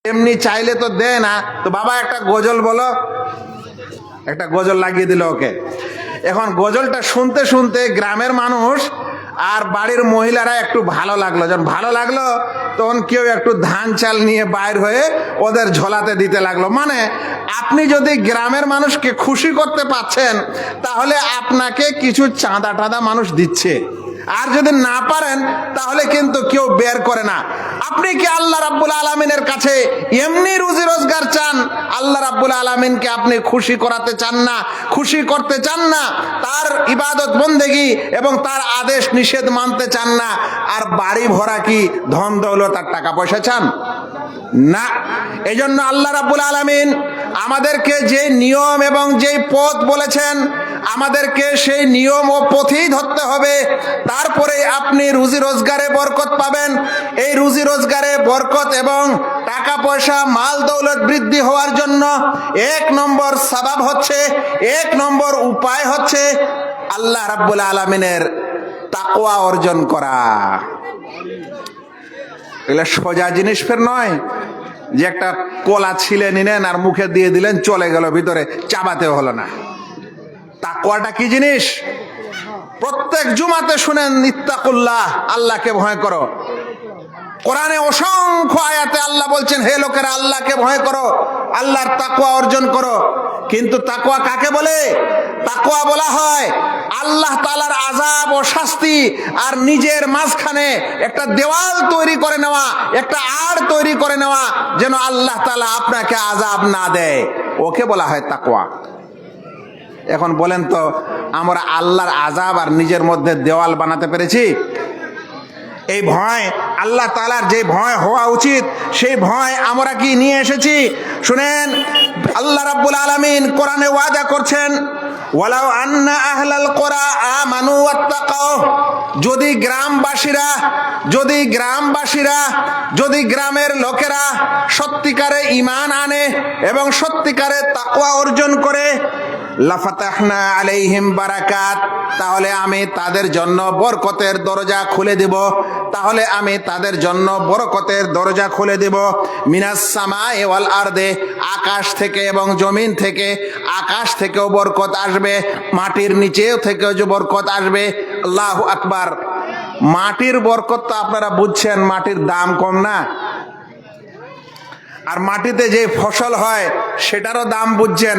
এমনি চাইলে তো দেয় না। তো বাবা একটা গজল বলো, একটা গজল লাগিয়ে দিল ওকে। এখন গজলটা শুনতে শুনতে গ্রামের মানুষ আর বাড়ির মহিলারা একটু ভালো লাগলো। যখন ভালো লাগলো তখন কেউ একটু ধান চাল নিয়ে বাইর হয়ে ওদের ঝোলাতে দিতে লাগলো। মানে আপনি যদি গ্রামের মানুষকে খুশি করতে পারছেন তাহলে আপনাকে কিছু চাঁদা টাদা মানুষ দিচ্ছে, আর যদি না পারেন তাহলে কিন্তু কেউ বের করে না। আপনি কি আল্লাহ রাব্বুল আলামিনের কাছে এমনি রুজি রোজগার চান? আল্লাহ রাব্বুল আলামিনকে আপনি খুশি করাতে চান না, খুশি করতে চান না, তার ইবাদত বন্দেগী এবং তার আদেশ নিষেধ মানতে চান না, আর বাড়ি ভরা কি ধন দৌলত আর টাকা পয়সা চান না। এই জন্য আল্লাহ রাব্বুল আলামিন আমাদেরকে যে নিয়ম এবং যেই পথ বলেছেন আমাদেরকে সেই নিয়ম ও পথেই ধরতে হবে। তারপরে আপনি রুজি রোজগারে বরকত পাবেন। এই রুজি রোজগারে বরকত এবং টাকা পয়সা মাল দৌলত বৃদ্ধি হওয়ার জন্য এক নম্বর সাবাব হচ্ছে, এক নম্বর উপায় হচ্ছে আল্লাহ রাব্বুল আলামিনের তাকওয়া অর্জন করা। এগুলো সোজা জিনিস ফের নয় যে একটা কলা ছিলে নিলেন আর মুখে দিয়ে দিলেন চলে গেল ভিতরে, চাবাতে হলো না। তাকওয়াটা কি জিনিস? প্রত্যেক জুমাতে শুনেন ইত্তাকুল্লাহ, আল্লাহকে ভয় করো। কোরআনে অসংখ্য আয়াতে আল্লাহ বলছেন হে লোকেরা আল্লাহকে ভয় করো, আল্লাহর তাকওয়া অর্জন করো। কিন্তু তাকওয়া কাকে বলে? তাকওয়া বলা হয় আল্লাহ তাআলার আযাব ও শাস্তি আর নিজের মাঝখানে একটা দেওয়াল তৈরি করে নেওয়া, একটা আড় তৈরি করে নেওয়া, যেন আল্লাহ তাআলা আপনাকে আযাব না দেয়, ওকে বলা হয় তাকওয়া। এখন বলেন তো আমরা আল্লাহর আযাব আর নিজের মধ্যে দেওয়াল বানাতে পেরেছি? এই ভয় আল্লাহ তাআলার যে ভয় হওয়া উচিত সেই ভয় আমরা কি নিয়ে এসেছি? শুনেন, আল্লাহ রাব্বুল আলামিন কোরআনে ওয়াদা করছেন ওয়ালাউ আন্না আহলাল কুরা আমানু ওয়াত্তাকাও, যদি গ্রামের লোকেরা সত্যিকারে ঈমান আনে এবং সত্যিকারে তাকওয়া অর্জন করে, লাফাতাহনা আলাইহিম বারাকাত, তাহলে আমি তাদের জন্য বরকতের দরজা খুলে দেব, তাহলে আমি তাদের জন্য বরকতের দরজা খুলে দেব। মিনাস সামাই ওয়াল আরদে, আকাশ থেকে এবং জমিন থেকে, আকাশ থেকেও বরকত আসবে, মাটির নিচেও থেকেও যে বরকত আসবে। আল্লাহু আকবার। মাটির বরকত তো আপনারা বুঝছেন, মাটির দাম কম না, আর মাটিতে যে ফসল হয় সেটারও দাম বুঝছেন।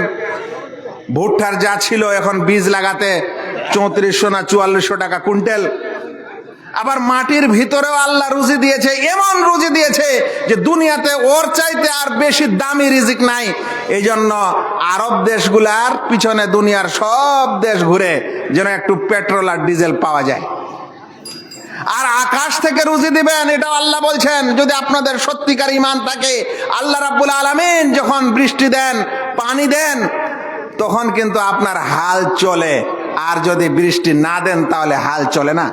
ভুট্টার যা ছিল এখন বীজ লাগাতে 3400 না 4400 টাকা কুইন্টাল। আবার মাটির ভিতরেও আল্লাহ রুজি দিয়েছে, এমন রুজি দিয়েছে যে দুনিয়াতে ওর চাইতে আর বেশি দামি রিজিক নাই। এই জন্য আরব দেশগুলার পিছনে দুনিয়ার সব দেশ ঘুরে যেন একটু পেট্রোল আর ডিজেল পাওয়া যায়। আর আকাশ থেকে রুজি দিবেন, এটাও আল্লাহ বলছেন যদি আপনাদের সত্যিকার ঈমান থাকে। আল্লাহ রাব্বুল আলামিন যখন বৃষ্টি দেন, পানি দেন, তখন কিন্তু আপনার হাল চলে, আর যদি বৃষ্টি না দেন তাহলে হাল চলে না।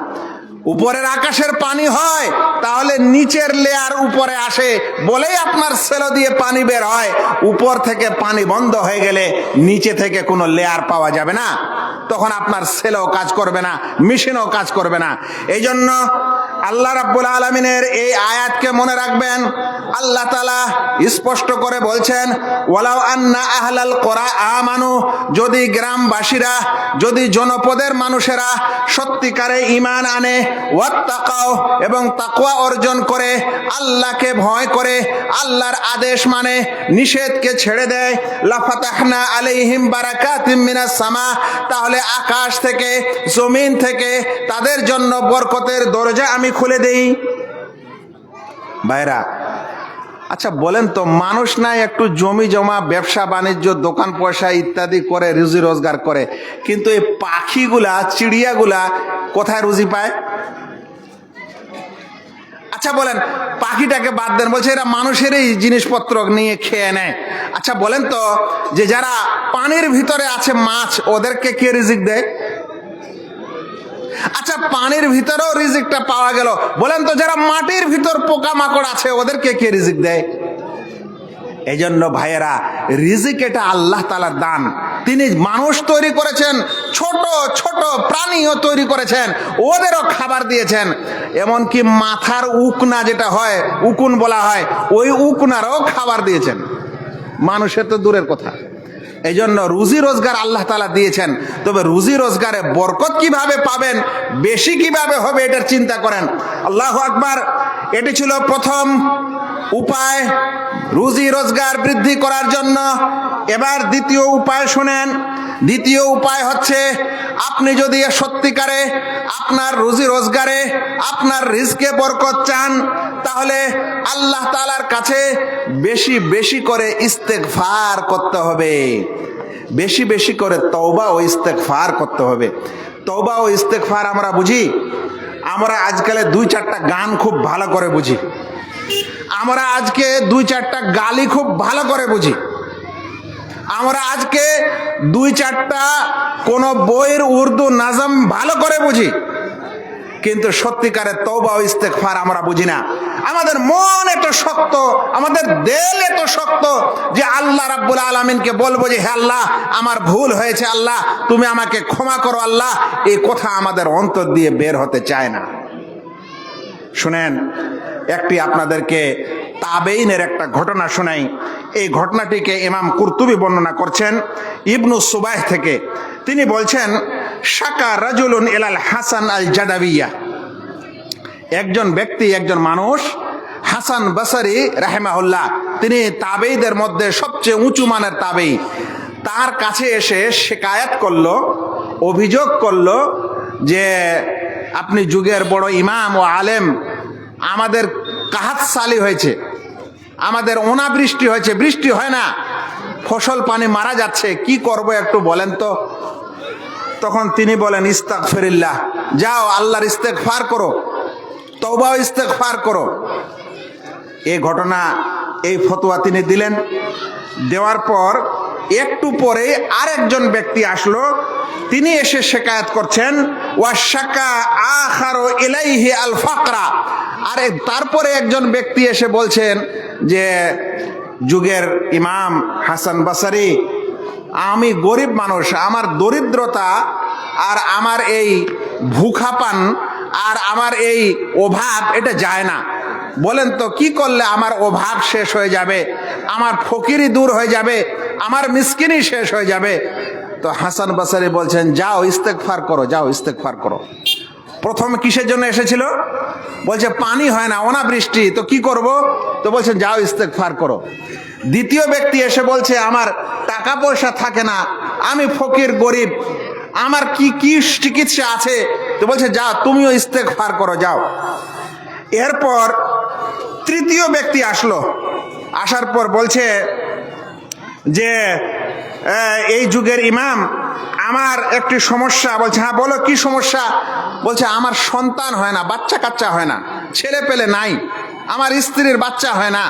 উপরের আকাশের পানি হয় তাহলে নিচের লেয়ার উপরে আসে বলেই আপনার সেলো দিয়ে পানি বের হয়। উপর থেকে পানি বন্ধ হয়ে গেলে নিচে থেকে কোনো লেয়ার পাওয়া যাবে না, তখন আপনার সেলো কাজ করবে না, মেশিনও কাজ করবে না। এই জন্য আল্লাহ রাব্বুল আলামিনের এই আয়াতকে মনে রাখবেন। আল্লাহ তাআলা স্পষ্ট করে বলছেন ওয়ালাউ আন্না আহলাল কুরা আমানু, যদি গ্রামবাসীরা, যদি জনপদের মানুষেরা সত্যিকারে ঈমান আনে, ওয়াত্তাকাও এবং তাকওয়া অর্জন করে, আল্লাহকে ভয় করে, আল্লাহর আদেশ মানে, নিষেধকে ছেড়ে দেয়, লাফাতাহনা আলাইহিম বারাকাতিম মিনাস সামা, তাহলে আকাশ থেকে জমিন থেকে তাদের জন্য বরকতের দরজা আমি খুলে দেই। ভাইরা, আচ্ছা বলেন তো, মানুষ নাই একটু জমি জমা, ব্যবসা বাণিজ্য, দোকান পয়সা ইত্যাদি করে রুজি রোজগার করে, কিন্তু এই পাখিগুলা, চিড়িয়াগুলা কোথায় রুজি পায়? আচ্ছা বলেন, পাখিটাকে বাদ দেন, বলছে এরা মানুষেরই জিনিসপত্র নিয়ে খেয়ে নেয়। আচ্ছা বলেন তো, যে যারা পানির ভিতরে আছে মাছ, ওদেরকে কে রিজিক দেয়? আচ্ছা পানির ভিতরেও রিজিকটা পাওয়া গেল, বলেন তো যারা মাটির ভিতর পোকামাকড় আছে ওদেরকে কে রিজিক দেয়? এই জন্য ভাইয়েরা, রিজিক এটা আল্লাহ তাআলার দান। তিনি মানুষ তৈরি করেছেন, ছোট ছোট প্রাণীও তৈরি করেছেন, ওদেরও খাবার দিয়েছেন। এমনকি মাথার উকনা যেটা হয়, উকুন বলা হয়, ওই উকনারও খাবার দিয়েছেন। মানুষের তো দূরের কথা। এই জন্য রুজি রোজগার আল্লাহ তাআলা দিয়েছেন, তবে রুজি রোজগারে বরকত কিভাবে পাবেন, বেশি কিভাবে হবে, এটার চিন্তা করেন। আল্লাহু আকবার। এটি ছিল প্রথম উপায় রুজি রোজগার বৃদ্ধি করার জন্য। এবার দ্বিতীয় উপায় শুনেন। দ্বিতীয় উপায় হচ্ছে, আপনি যদি সত্যিকারে আপনার রুজি রোজগারে, আপনার রিজকে বরকত চান, তাহলে আল্লাহ তাআলার কাছে বেশি বেশি করে ইস্তেগফার করতে হবে, বেশি বেশি করে তওবা ও ইস্তেগফার করতে হবে। তওবা ও ইস্তেগফার আমরা বুঝি, আমরা আজকালে 2-4টা গান খুব ভালো করে বুঝি, আমরা আজকে 2-4টা গালি খুব ভালো করে বুঝি, আমরা আজকে 2-4টা কোন বইয়ের উর্দু নাজম ভালো করে বুঝি, কিন্তু সত্যিকারের তওবা ও ইস্তেগফার আমরা বুঝি না। আমাদের মন এত শক্ত, আমাদের দিল এত শক্ত যে আল্লাহ রাব্বুল আলামিনকে বলবো যে, হে আল্লাহ, আমার ভুল হয়েছে, আল্লাহ তুমি আমাকে ক্ষমা করো আল্লাহ, এই কথা আমাদের অন্তর দিয়ে বের হতে চায় না। শুনেন, একটি আপনাদেরকে তাবেইনের একটা ঘটনা শোনাই। এই ঘটনাটিকে ইমাম কুরতুবী বর্ণনা করছেন ইবনু সুবাইহ থেকে। তিনি বলছেন, শাকা রাজুলুন ইলাল হাসান আল জাদাবিয়া, একজন ব্যক্তি, একজন মানুষ, হাসান বসরি রাহিমাহুল্লাহ, তিনি তাবেঈদের মধ্যে সবচেয়ে উঁচু মানের তাবেঈ, তার কাছে এসে শিকায়াত করলো, অভিযোগ করলো যে আপনি যুগের বড় ইমাম ও আলেম, আমাদের কাহাত সালি হয়েছে, আমাদের অনাবৃষ্টি হয়েছে, বৃষ্টি হয় না, ফসল পানি মারা যাচ্ছে, কি করব একটু বলেন তো। তখন তিনি বলেন, ইস্তাগফিরিল্লাহ, যাও আল্লাহর ইস্তেগফার করো, তওবা ও ইস্তেগফার করো। এই ঘটনা, এই ফতোয়া তিনি দিলেন। দেওয়ার পর একটু পরে আরেকজন ব্যক্তি আসলো, তিনি এসে শিকায়াত করছেন, ওয়াশাকা আখারু ইলাইহি আল ফাকরা, আরে তারপরে একজন ব্যক্তি এসে বলছেন যে, যুগের ইমাম হাসান বসরি, আমি গরিব মানুষ, আমার দরিদ্রতা আর আমার এই ভুখাপান আর আমার এই অভাব, এটা যায় না, বলেন তো কি করলে আমার অভাব শেষ হয়ে যাবে, আমার ফকিরি দূর হয়ে যাবে, আমার মিসকিনি শেষ হয়ে যাবে। তো হাসান বসরি বলছেন, যাও ইস্তেগফার করো, যাও ইস্তেগফার করো। প্রথম কিসের জন্য এসেছিল? বলছে পানি হয় না, অনাবৃষ্টি, তো কি করব? তো বলছেন যাও ইস্তেগফার করো। দ্বিতীয় ব্যক্তি এসে বলছে, আমার টাকা পয়সা থাকে না, আমি ফকির গরিব, আমার কি কি চিকিৎসা আছে? তো বলছে যা, তুমিও ইস্তেগফার করো, যাও। এরপর তৃতীয় ব্যক্তি আসলো, আসার পর বলছে যে, এই যুগের ইমাম, আমার একটি সমস্যা। বলছে হ্যাঁ বলো, কি সমস্যা? বলছে আমার সন্তান হয় না, বাচ্চা কাচ্চা হয় না, ছেলে পেলে নাই, আমার স্ত্রীর বাচ্চা হয় না,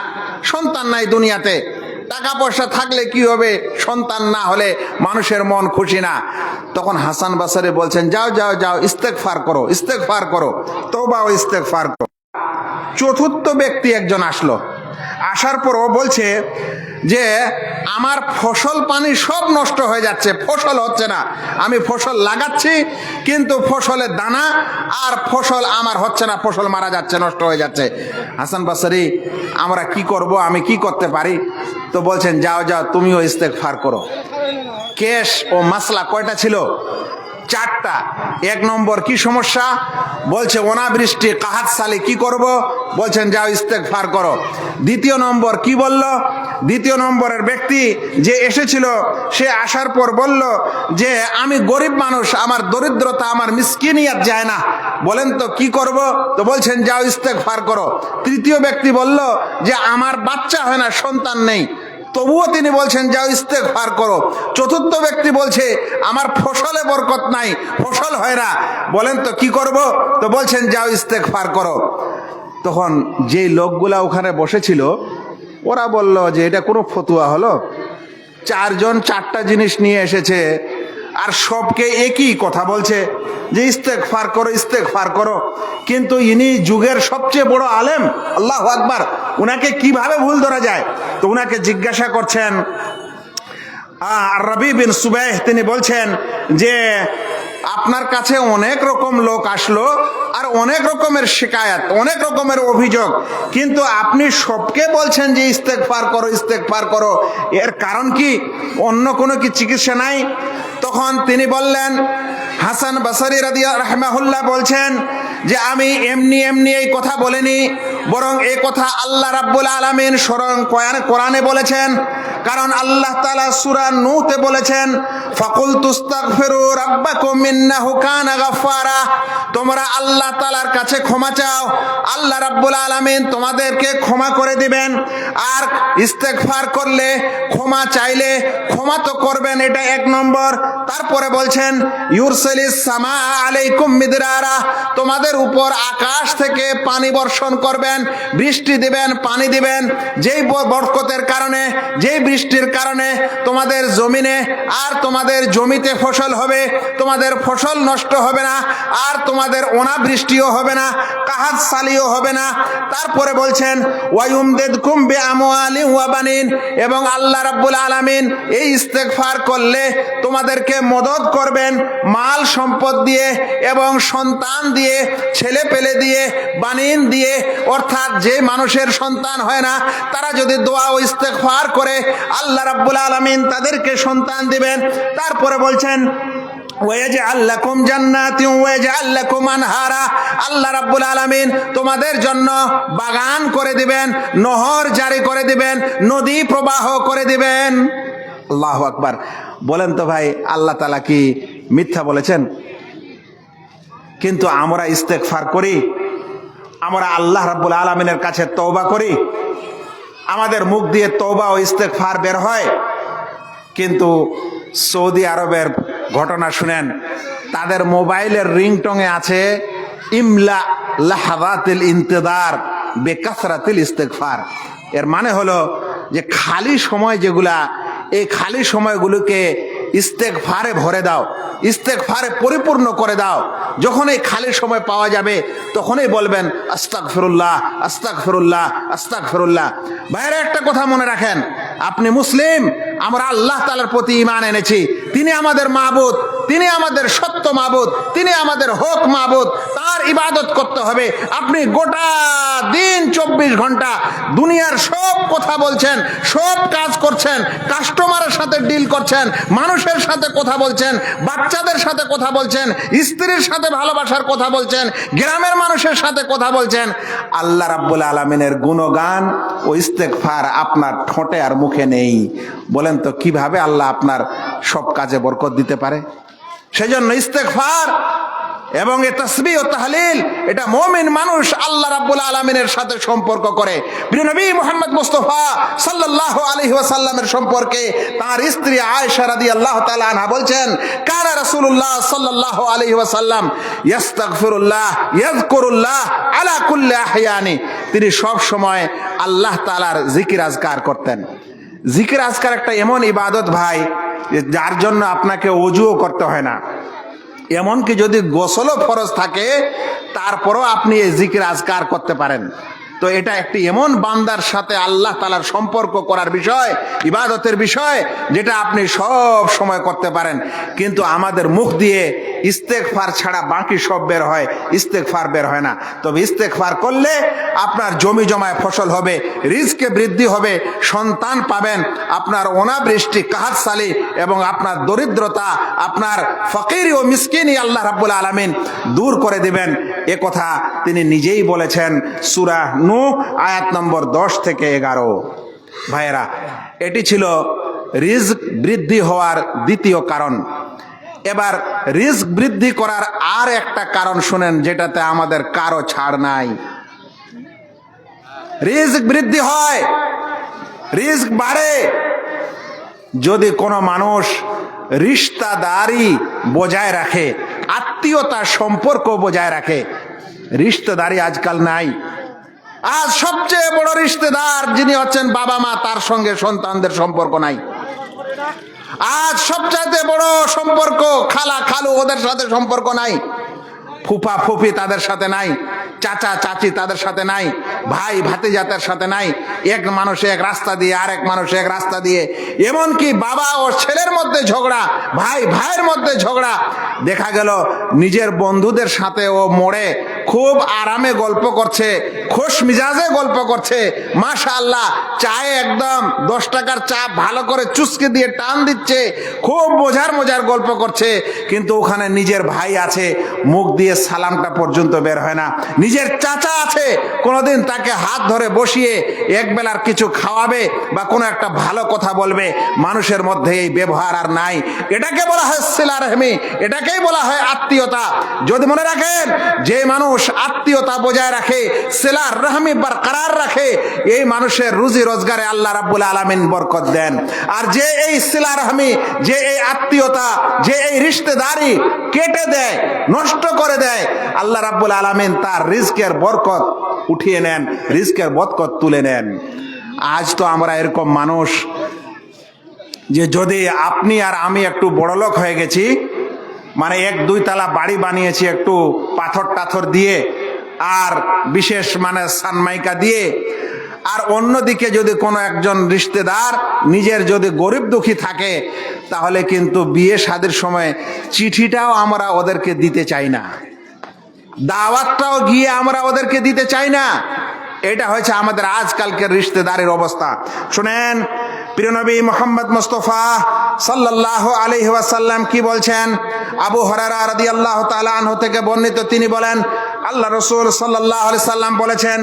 সন্তান নাই দুনিয়াতে। টাকা পয়সা থাকলে কি হবে, সন্তান না হলে মানুষের মন খুশি না। তখন হাসান বসরি বলছেন, যাও যাও যাও, ইস্তেগফার করো, ইস্তেগফার করো, তওবা ও ইস্তেগফার করো। চতুর্থ ব্যক্তি একজন আসলো, আসার পর ও বলছে যে আমার ফসল পানি সব নষ্ট হয়ে যাচ্ছে, ফসল হচ্ছে না, আমি ফসল লাগাচ্ছি কিন্তু ফসলের দানা আর ফসল আমার হচ্ছে না, ফসল মারা যাচ্ছে, নষ্ট হয়ে যাচ্ছে। হাসান বসরি, আমরা কি করব, আমি কি করতে পারি? তো বলছেন যাও যাও, তুমিও ইস্তেগফার করো। কেস ও মাসলা কয়টা ছিল? 4টা। 1 নম্বর কি সমস্যা? বলছে অনাবৃষ্টি, কাহাত সালি, কি করব? বলছেন যাও ইস্তেগফার করো। দ্বিতীয় নম্বর কি বলল? দ্বিতীয় নম্বরের ব্যক্তি যে এসেছিল, সে আসার পর বলল যে আমি গরিব মানুষ, আমার দরিদ্রতা, আমার মিসকিনিয়াত যায় না, বলেন তো কি করব? তো বলছেন যাও ইস্তেগফার করো। তৃতীয় ব্যক্তি বলল যে আমার বাচ্চা হয় না, সন্তান নেই, তবুও তিনি বলছেন যাও ইস্তেগফার করো। চতুর্থ ব্যক্তি বলছে আমার ফসলে বরকত নাই, ফসল হয় না, বলেন তো কি করব? তো বলছেন যাও ইস্তেগফার করো। তখন যে লোকগুলা ওখানে বসেছিল, ওরা বলল যে এটা কোনো ফতুয়া হলো? 4 জন 4টা জিনিস নিয়ে এসেছে, আর সবকে একই কথা বলছে যে ইস্তেগফার করো, ইস্তেগফার করো। কিন্তু ইনি যুগের সবচেয়ে বড় আলেম, আল্লাহু আকবার, উনাকে কিভাবে ভুল ধরা যায়? তো উনাকে জিজ্ঞাসা করছেন, রবি বিন সুবাইহ তিনি বলছেন যে আপনার কাছে অনেক রকম লোক আসলো আর অনেক রকমের শিকায়াত, অনেক রকমের অভিযোগ, কিন্তু আপনি সবকে বলছেন যে ইস্তেগফার করো, ইস্তেগফার করো, এর কারণ কি? অন্য কোনো কি চিকিৎসা নাই? তখন তিনি বললেন, হাসান বসরি রাহিমাহুল্লাহ বলছেন যে আমি এমনি এমনি এই কথা বলিনি, বরং এই কথা আল্লাহ রাব্বুল আলামিন স্বয়ং কোরআনে বলেছেন। কারণ আল্লাহ তাআলা সূরা নূহতে বলেছেন, ফাকুলতু আস্তাগফিরু রাব্বাকুম ইন্নাহু কানা গাফফারা, তোমরা আল্লাহ তাআলার কাছে ক্ষমা চাও, আল্লাহ রাব্বুল আলামিন তোমাদেরকে ক্ষমা করে দিবেন। আর ইস্তেগফার করলে, ক্ষমা চাইলে ক্ষমা তো করবেন, এটা এক নম্বর। তারপরে বলছেন ইউরসিলিস সামা আলাইকুম মিদরারা, তোমাদের উপর আকাশ থেকে পানি বর্ষণ করবেন, বৃষ্টি দিবেন, পানি দিবেন, যেই বরকতের কারণে, যেই বৃষ্টির কারণে তোমাদের জমিনে আর তোমাদের জমিতে ফসল হবে, তোমাদের ফসল নষ্ট হবে না, আর তোমাদের অনাবৃষ্টিও হবে না, কাহাত সালিও হবে না। তারপরে বলছেন ওয়ায়ুমদিদকুম বিআমওয়ালিন ওয়া বানিন, এবং আল্লাহ রাব্বুল আলামিন এই ইস্তেগফার করলে তোমাদেরকে মদদ করবেন মাল সম্পদ দিয়ে এবং সন্তান দিয়ে, ছেলে পেলে দিয়ে, বানিন দিয়ে, অর্থাৎ যে মানুষের সন্তান হয় না তারা যদি দোয়া ও ইস্তেগফার করে আল্লাহ রাব্বুল আলামিন তাদেরকে সন্তান দিবেন। তারপরে বলছেন ওয়াজআল লাকুম জান্নাতিন ওয়াজআল লাকুম আনহারা, আল্লাহ রাব্বুল আলামিন তোমাদের জন্য বাগান করে দিবেন, নহর জারি করে দিবেন, নদী প্রবাহ করে দিবেন। আল্লাহু আকবার। বলেন তো ভাই, আল্লাহ তাআলা কি মিথ্যা বলেছেন? কিন্তু আমরা ইস্তেগফার করি, আমরা আল্লাহ রাব্বুল আলামিনের কাছে তওবা করি, আমাদের মুখ দিয়ে তওবা ও ইস্তেগফার বের হয়। কিন্তু সৌদি আরবের ঘটনা শুনেন, তাদের মোবাইলের রিংটংয়ে আছে ইমলা লাহাযাতিল ইন্তিদার বিকাসরাতিল ইস্তেগফার। এর মানে হলো যে খালি সময় যেগুলা, এই খালি সময়গুলোকে ইস্তেগফারে ভরে দাও, ইস্তেগফারে পরিপূর্ণ করে দাও। যখন এই খালি সময় পাওয়া যাবে তখনই বলবেন আস্তাগফিরুল্লাহ, আস্তাগফিরুল্লাহ, আস্তাগফিরুল্লাহ। ভাইরা একটা কথা মনে রাখেন, আপনি মুসলিম, আমরা আল্লাহ তাআলার প্রতি ঈমান এনেছি, তিনি আমাদের মাবুদ, তিনি আমাদের সত্য মাবুদ, তিনি আমাদের হক মাবুদ, তার ইবাদত করতে হবে। আপনি গোটা দিন 24 ঘন্টা দুনিয়ার সব কথা বলছেন, সব কাজ করছেন, কাস্টমারের সাথে ডিল করছেন, মানুষের সাথে কথা বলছেন, বাচ্চাদের সাথে কথা বলছেন, স্ত্রীর সাথে ভালোবাসার কথা বলছেন, গ্রামের মানুষের সাথে কথা বলছেন। আল্লাহ রাব্বুল আলামিনের গুণগান ও ইস্তেগফার আপনার ঠোঁটে আর মুখে নেই। বলেন তো কিভাবে আল্লাহ আপনার সব কাজে বরকত দিতে পারে? সেজন্য ইস্তেগফার এবং এ তাসবিহ ও তাহলিল, এটা মুমিন মানুষ আল্লাহ রাব্বুল আলামিনের সাথে সম্পর্ক করে। প্রিয় নবী মুহাম্মদ মুস্তাফা সাল্লাল্লাহু আলাইহি ওয়াসাল্লামের সম্পর্কে তার স্ত্রী আয়েশা রাদিয়াল্লাহু তাআলা আনহা বলছেন, কানা রাসূলুল্লাহ সাল্লাল্লাহু আলাইহি ওয়াসাল্লাম ইস্তাগফিরুল্লাহ ইয়াযকুরুল্লাহ আলা কুল্লি আহয়ানি, তিনি সব সময় আল্লাহ তাআলার জিকির আজকার করতেন। জিকির আজকার একটা এমন ইবাদত ভাই, যার জন্য আপনাকে ওযুও করতে হয় না, এমনকি যদি গোসলও ফরজ থাকে তারপরও আপনি এই জিকির আজকার করতে পারেন। তো এটা একটি এমন বান্দার সাথে আল্লাহ তাআলার সম্পর্ক করার বিষয়, ইবাদতের বিষয়, যেটা আপনি সব সময় করতে পারেন। কিন্তু আমাদের মুখ দিয়ে ইস্তেগফার ছাড়া বাকি সব বের হয়, ইস্তেগফার বের হয় না। তবে ইস্তেগফার করলে আপনার জমি জমায় ফসল হবে, রিজকে বৃদ্ধি হবে, সন্তান পাবেন, আপনার অনাবৃষ্টি, কাহাত সালি এবং আপনার দরিদ্রতা, আপনার ফকিরি ও মিসকিনি আল্লাহ রাব্বুল আলামিন দূর করে দিবেন। এ কথা তিনি নিজেই বলেছেন সূরা নূহ আয়াত নম্বর 10 থেকে 11। ভাইয়েরা, এটি ছিল রিজক বৃদ্ধি হওয়ার দ্বিতীয় কারণ। এবার রিজক বৃদ্ধি করার আর একটা কারণ শুনেন, যেটাতে আমাদের কারো ছাড় নাই। রিজক বৃদ্ধি হয়, রিজক বাড়ে যদি কোনো মানুষ রিশতাদারি বজায় রাখে, আত্মীয়তার সম্পর্ক বজায় রাখে। রিশতেদারি আজকাল নাই। আজ সবচেয়ে বড় রিশতেদার যিনি হচ্ছেন বাবা মা, তার সঙ্গে সন্তানদের সম্পর্ক নাই। আজ সবচাইতে বড় সম্পর্ক খালা খালু, ওদের সাথে সম্পর্ক নাই। ফুফা ফুফি তাদের সাথে নাই। চাচা চাচি তাদের সাথে নাই, ভাই ভাতিজাদের সাথে নাই, এক মানুষ এক রাস্তা দিয়ে আরেক মানুষ এক রাস্তা দিয়ে, এমনকি বাবা ও ছেলের মধ্যে ঝগড়া, ভাই ভাইয়ের মধ্যে ঝগড়া। দেখা গেল নিজের বন্ধুদের সাথে ও মোড়ে খুব আরামে গল্প করছে, খোশ মিজাজে গল্প করছে, মাশাআল্লাহ চায়ে একদম 10 টাকার চা ভালো করে চুস্কে দিয়ে টান দিচ্ছে, খুব মজার গল্প করছে, কিন্তু ওখানে নিজের ভাই আছে, মুখ দিয়ে সালামটা পর্যন্ত বের হয় না। নিজের চাচা আছে, কোনোদিন তাকে হাত ধরে বসিয়ে এক বেলার কিছু খাওয়াবে বা কোনো একটা ভালো কথা বলবে, মানুষের মধ্যে এই ব্যবহার আর নাই। এটাকে বলা হয় সিলা রহমি, এটাকেই বলা হয় আত্মীয়তা। যদি মনে রাখেন, যে মানুষ আত্মীয়তা বজায় রাখে, সিলা রহমি বরকরার রাখে, এই মানুষের রুজি রোজগারে আল্লাহ রাব্বুল আলামিন বরকত দেন। আর যে এই সিলা রহমি, যে এই আত্মীয়তা, যে এই রিশতেদারি কেটে দেয়, নষ্ট করে দেয়, আল্লাহ রাব্বুল আলামিন তার রিজকের বরকত উঠিয়ে নেন, রিজকের বরকত তুলে নেন। আজ তো আমরা এরকম মানুষ যে যদি আপনি আর আমি একটু বড়লোক হয়ে গেছি, মানে 1-2 তলা বাড়ি বানিয়েছি একটু পাথর টাথর দিয়ে আর বিশেষ মানে সানমাইকা দিয়ে, আর অন্যদিকে যদি কোনো একজন রিশতেদার নিজের যদি গরিব দুঃখী থাকে, তাহলে কিন্তু বিয়ে শাদীর সময় চিঠিটাও আমরা ওদেরকে দিতে চাই না, দাওয়াতটাও গিয়ে আমরা ওদেরকে দিতে চাই না। এটা হয়েছে আমাদের আজকালকের রিশতেদারের অবস্থা। শুনেন, প্রিয় নবী মুহাম্মদ মুস্তাফা সাল্লাল্লাহু আলাইহি ওয়াসাল্লাম কি বলছেন। আবু হুরায়রা রাদিয়াল্লাহু তাআলা আনহু থেকে বর্ণিত, তিনি বলেন, আল্লাহ রাসূল সাল্লাল্লাহু আলাইহি সাল্লাম বলেছেন,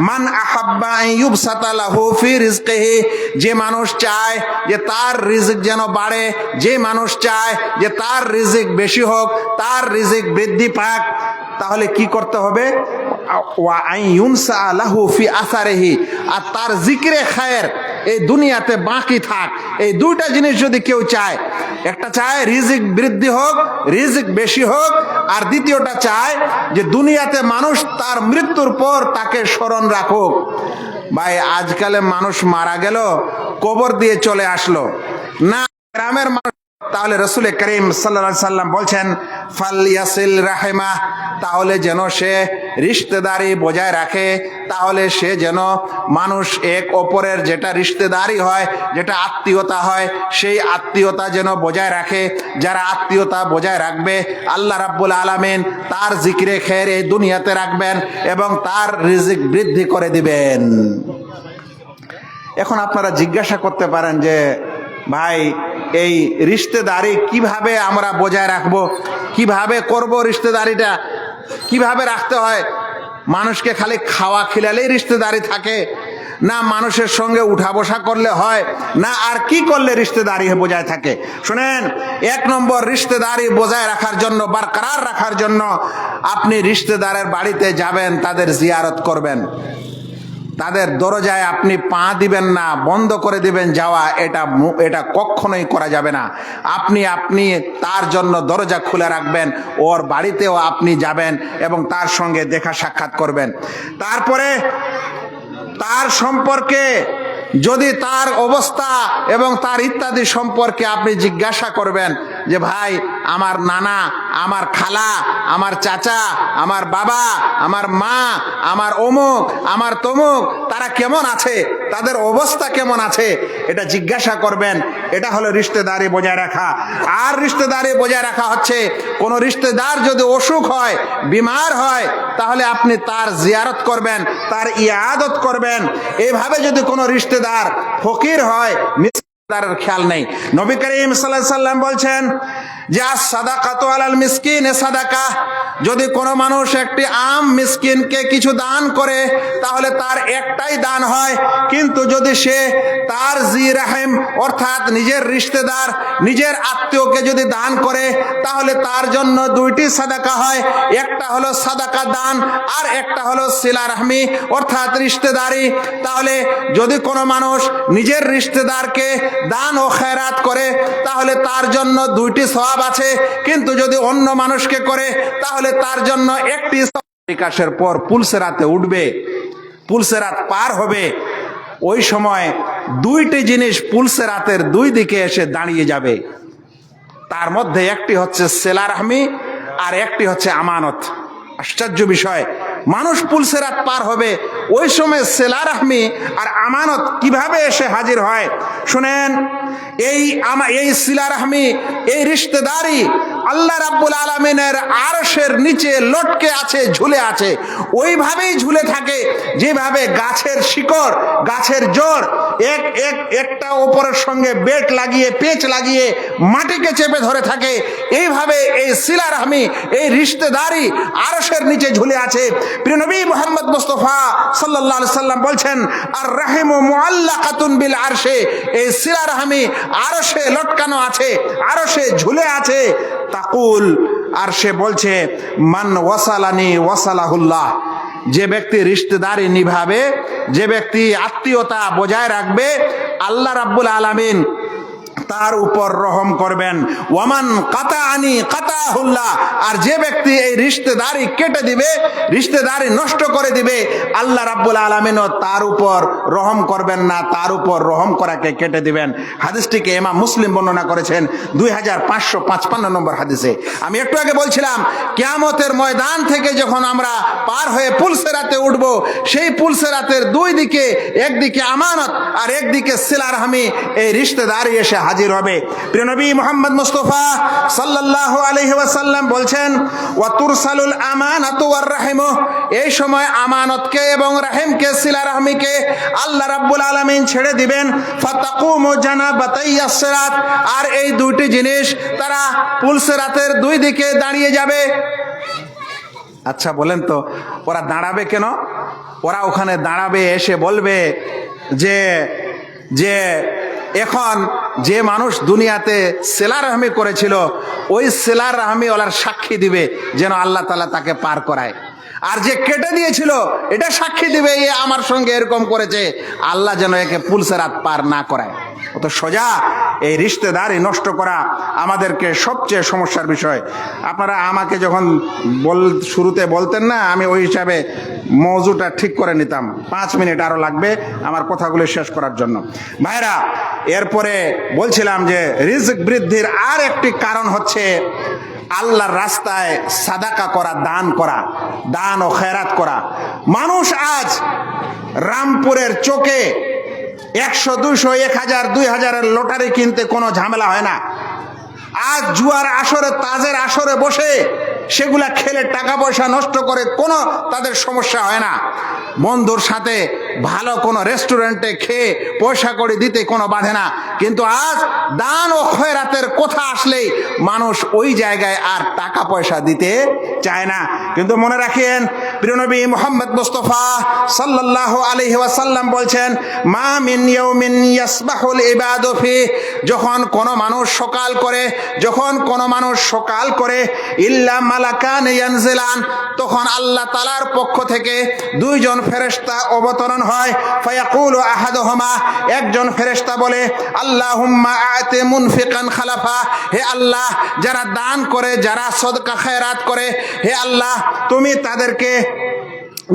মান আহাব্বা আন ইউবসাতা লাহু ফি রিজকিহি, যে মানুষ চায় যে তার রিজিক যেন বাড়ে, যে মানুষ চায় যে তার রিজিক বেশি হোক, তার রিজিক বৃদ্ধি পাক, তাহলে কি করতে হবে? ওয়া আন ইউনসা লাহু ফি আসারিহি, আর তার জিকিরে খায়ের এই দুনিয়াতে বাকি থাক। এই দুইটা জিনিস যদি কেউ চায়, একটা চায় রিজিক বৃদ্ধি হোক, রিজিক বেশি হোক, আর দ্বিতীয়টা চায় যে দুনিয়াতে মানুষ তার মৃত্যুর পর তাকে স্মরণ রাখুক। ভাই, আজকালে মানুষ মারা গেল, কবর দিয়ে চলে আসলো না, গ্রামের মানুষ, তাহলে রাসূল করিম সাল্লাল্লাহু আলাইহি সাল্লাম বলছেন, ফালইয়াসিল রাহিমা, তাহলে যেন সে রিশতেদারি বজায় রাখে, তাহলে সে যেন মানুষ এক অপরের যেটা রিশতেদারি হয়, যেটা আত্মীয়তা হয়, সেই আত্মীয়তা যেন বজায় রাখে। যারা আত্মীয়তা বজায় রাখবে, আল্লাহ রাব্বুল আলামিন তার জিকিরে খের এই দুনিয়াতে রাখবেন এবং তার রিজিক বৃদ্ধি করে দিবেন। এখন আপনারা জিজ্ঞাসা করতে পারেন যে ভাই, এই রিশতেদারি কিভাবে আমরা বজায় রাখবো, কিভাবে করব, রিশতেদারিটা কিভাবে রাখতে হয়? মানুষকে খালি খাওয়া খিলালেই রিশতেদারি থাকে না, মানুষের সঙ্গে উঠা বসা করলে হয় না, আর কি করলে রিশতেদারি বজায় থাকে? শুনেন, 1 নম্বর রিশতেদারি বজায় রাখার জন্য, বরকরার রাখার জন্য, আপনি রিশতেদারের বাড়িতে যাবেন, তাদের জিয়ারত করবেন, তাদের দরজায় আপনি পা দিবেন না, বন্ধ করে দিবেন যাওয়া, এটা কখনোই করা যাবে না। আপনি তার জন্য দরজা খুলে রাখবেন, ওর বাড়িতেও আপনি যাবেন এবং তার সঙ্গে দেখা সাক্ষাৎ করবেন। তারপরে তার সম্পর্কে, যদি তার অবস্থা এবং তার ইত্যাদি সম্পর্কে আপনি জিজ্ঞাসা করবেন যে ভাই, আমার নানা, আমার খালা, আমার চাচা, আমার বাবা, আমার মা, আমার অমুক, আমার তমুক, তারা কেমন আছে, তাদের অবস্থা কেমন আছে, এটা জিজ্ঞাসা করবেন। এটা হলো রিশতেদারি বজায় রাখা। আর রিশতেদারি বজায় রাখা হচ্ছে, কোনো রিশতেদার যদি অসুখ হয়, বিমার হয়, তাহলে আপনি তার জিয়ারত করবেন, তার ইয়াদত করবেন। এইভাবে যদি কোনো রিশতেদার ফকির হয়, তার খেয়াল নেই, নবী করিম সাল্লাল্লাহু আলাইহি সাল্লাম বলছেন যে সাদাকাতু আলাল মিসকিন সাদাকা, যদি কোনো মানুষ একটি আম মিসকিনকে কিছু দান করে, তাহলে তার একটাই দান হয়, কিন্তু যদি সে তার জি রাহিম অর্থাৎ নিজের রিশতেদার, নিজের আত্মীয়কে যদি দান করে, তাহলে তার জন্য 2টি সাদাকা হয়। একটা হলো সাদাকা দান, আর একটা হলো সিলা রাহমি অর্থাৎ রিশতেদারি। তাহলে যদি কোনো মানুষ নিজের রিশতেদারকে দান ও খেরাত করে, তাহলে তার জন্য 2টি সওয়াব আছে, কিন্তু যদি অন্য মানুষকে করে, তাহলে তার জন্য 1টি সওয়াব। বিকাশের পর পুলসেরাতে উঠবে, পুলসেরাত পার হবে, ওই সময় 2টি জিনিস পুলসেরাতের 2 দিকে এসে দাঁড়িয়ে যাবে। তার মধ্যে একটি হচ্ছে সিলা রাহমি আর একটি হচ্ছে আমানত। আশ্চর্য বিষয়, মানুষ পুলসেরাত পার হবে, ওই সময় সিলা রাহমি আর আমানত কিভাবে এসে হাজির হয় শুনেন। এই সিলা রাহমি, এই রিশতেদারি আল্লাহ রাব্বুল আলামিনের আরশের নিচে লটকে আছে, ঝুলে আছে। ওইভাবেই ঝুলে থাকে যেভাবে গাছের শিকড়, গাছের জড় একটা ওপরের সঙ্গে বেট লাগিয়ে, পেঁচ লাগিয়ে মাটিকে চেপে ধরে থাকে। এইভাবে এই সিলা রাহমি, এই রিশতেদারি আরশের নিচে ঝুলে আছে। প্রিয় নবী মুহাম্মদ মুস্তাফা সাল্লাল্লাহু আলাইহি সাল্লাম বলছেন, আর রাহিমু মুআল্লাকাতুন বিল আরশে, এই সিলা রাহমি আরশে লটকানো আছে, আরশে ঝুলে আছে। তাকুল, আর সে বলছে, মান ওয়াসালানি ওয়াসালাহুল্লাহ, যে ব্যক্তি রিশতেদারি নিভাবে, যে ব্যক্তি আত্মীয়তা বজায় রাখবে, আল্লাহ রাব্বুল আলামিন তার উপর রহম করবেন। ওয়ামান কাতাআনি কাতাহুল্লাহ, আর যে ব্যক্তি এই রিশতেদারি কেটে দিবে, রিশতেদারি নষ্ট করে দিবে, আল্লাহ রাব্বুল আলামিনও তার উপর রহম করবেন না, তার উপর রহম করাকে কেটে দিবেন। হাদিসটিকে ইমাম মুসলিম বর্ণনা করেছেন 2555 নম্বর হাদিসে। আমি একটু আগে বলছিলাম, কিয়ামতের ময়দান থেকে যখন আমরা পার হয়ে পুলসেরাতে উঠব, সেই পুলসেরাতের দুই দিকে, একদিকে আমানত আর একদিকে সিলা রাহমি, এই রিশতেদারি এসে হাজির হবে। প্রিয় নবী মুহাম্মদ মুস্তাফা সাল্লাল্লাহু আলাইহি ওয়াসাল্লাম বলছেন, ওয়া তুরসালুল আমানাতু ওয়ার রাহিমু, এই সময় আমানতকে এবং রাহিমকে, সিলা রাহমিকে আল্লাহ রাব্বুল আলামিন ছেড়ে দিবেন। ফাতাকুমু জানাবাতাইয়াস সিরাত, আর এই দুইটি জিনিস তারা পুলসিরাতের দুই দিকে দাঁড়িয়ে যাবে। আচ্ছা বলেন তো, ওরা দাঁড়াবে কেন? ওরা ওখানে দাঁড়াবে, এসে বলবে যে যে এখন যে মানুষ দুনিয়াতে সিলা রাহমি করেছিল, ওই সিলা রাহমি ওলার সাক্ষী দিবে যেন আল্লাহ তাআলা তাকে পার করায়। আর যে কেটে দিয়েছিল, এটা সাক্ষী দিবে এ আমার সঙ্গে এরকম করেছে, আল্লাহ যেন একে পুলসিরাত পার না করায়। অত সোজা এই রিশতেদারি নষ্ট করা আমাদেরকে সবচেয়ে সমস্যার বিষয়। আপনারা আমাকে যখন শুরুতে বলতেন না, আমি ওই হিসাবে মওজুটা ঠিক করে নিতাম। 5 মিনিট আরো লাগবে আমার কথাগুলো শেষ করার জন্য। ভাইরা, এরপরে বলছিলাম যে রিজক বৃদ্ধির আর একটি কারণ হচ্ছে আল্লাহর রাস্তায় সাদাকা করা, দান করা, দান ও খেরাত করা। মানুষ আজ রামপুরের চোখে 100, 200, 1000, 2000 লটারি কিনতে কোনো ঝামেলা হয় না। আজ জুয়ার আসরে, তাজের আসরে বসে সেগুলা খেলে টাকা পয়সা নষ্ট করে কোনো তাদের সমস্যা হয় না। বন্ধুর সাথে ভালো কোনো রেস্টুরেন্টে খেয়ে পয়সা করে দিতে কোনো বাধে না। কিন্তু আজ দান ও খয়রাতের কথা আসলেই মানুষ ওই জায়গায় আর টাকা পয়সা দিতে চায় না। কিন্তু মনে রাখেন, প্রিয় নবী মুহাম্মদ মুস্তাফা সাল্লাল্লাহু আলাইহি ওয়াসাল্লাম বলছেন, মা মিন ইয়াউমিন ইয়াসবাহুল ইবাদু ফি, যখন কোনো মানুষ সকাল করে, যখন কোনো মানুষ সকাল করে, ইল্লা মালাকান ইয়ানজিলান, তখন আল্লাহ তাআলার পক্ষ থেকে 2 জন ফেরেশতা অবতরণ হয়। ফায়াকুলু আহাদুহুমা, একজন ফেরেশতা বলে, আল্লাহুম্মা আতি মুনফিকান খালাফা, হে আল্লাহ, যারা দান করে, যারা সদকা খায়রাত করে, হে আল্লাহ তুমি তাদেরকে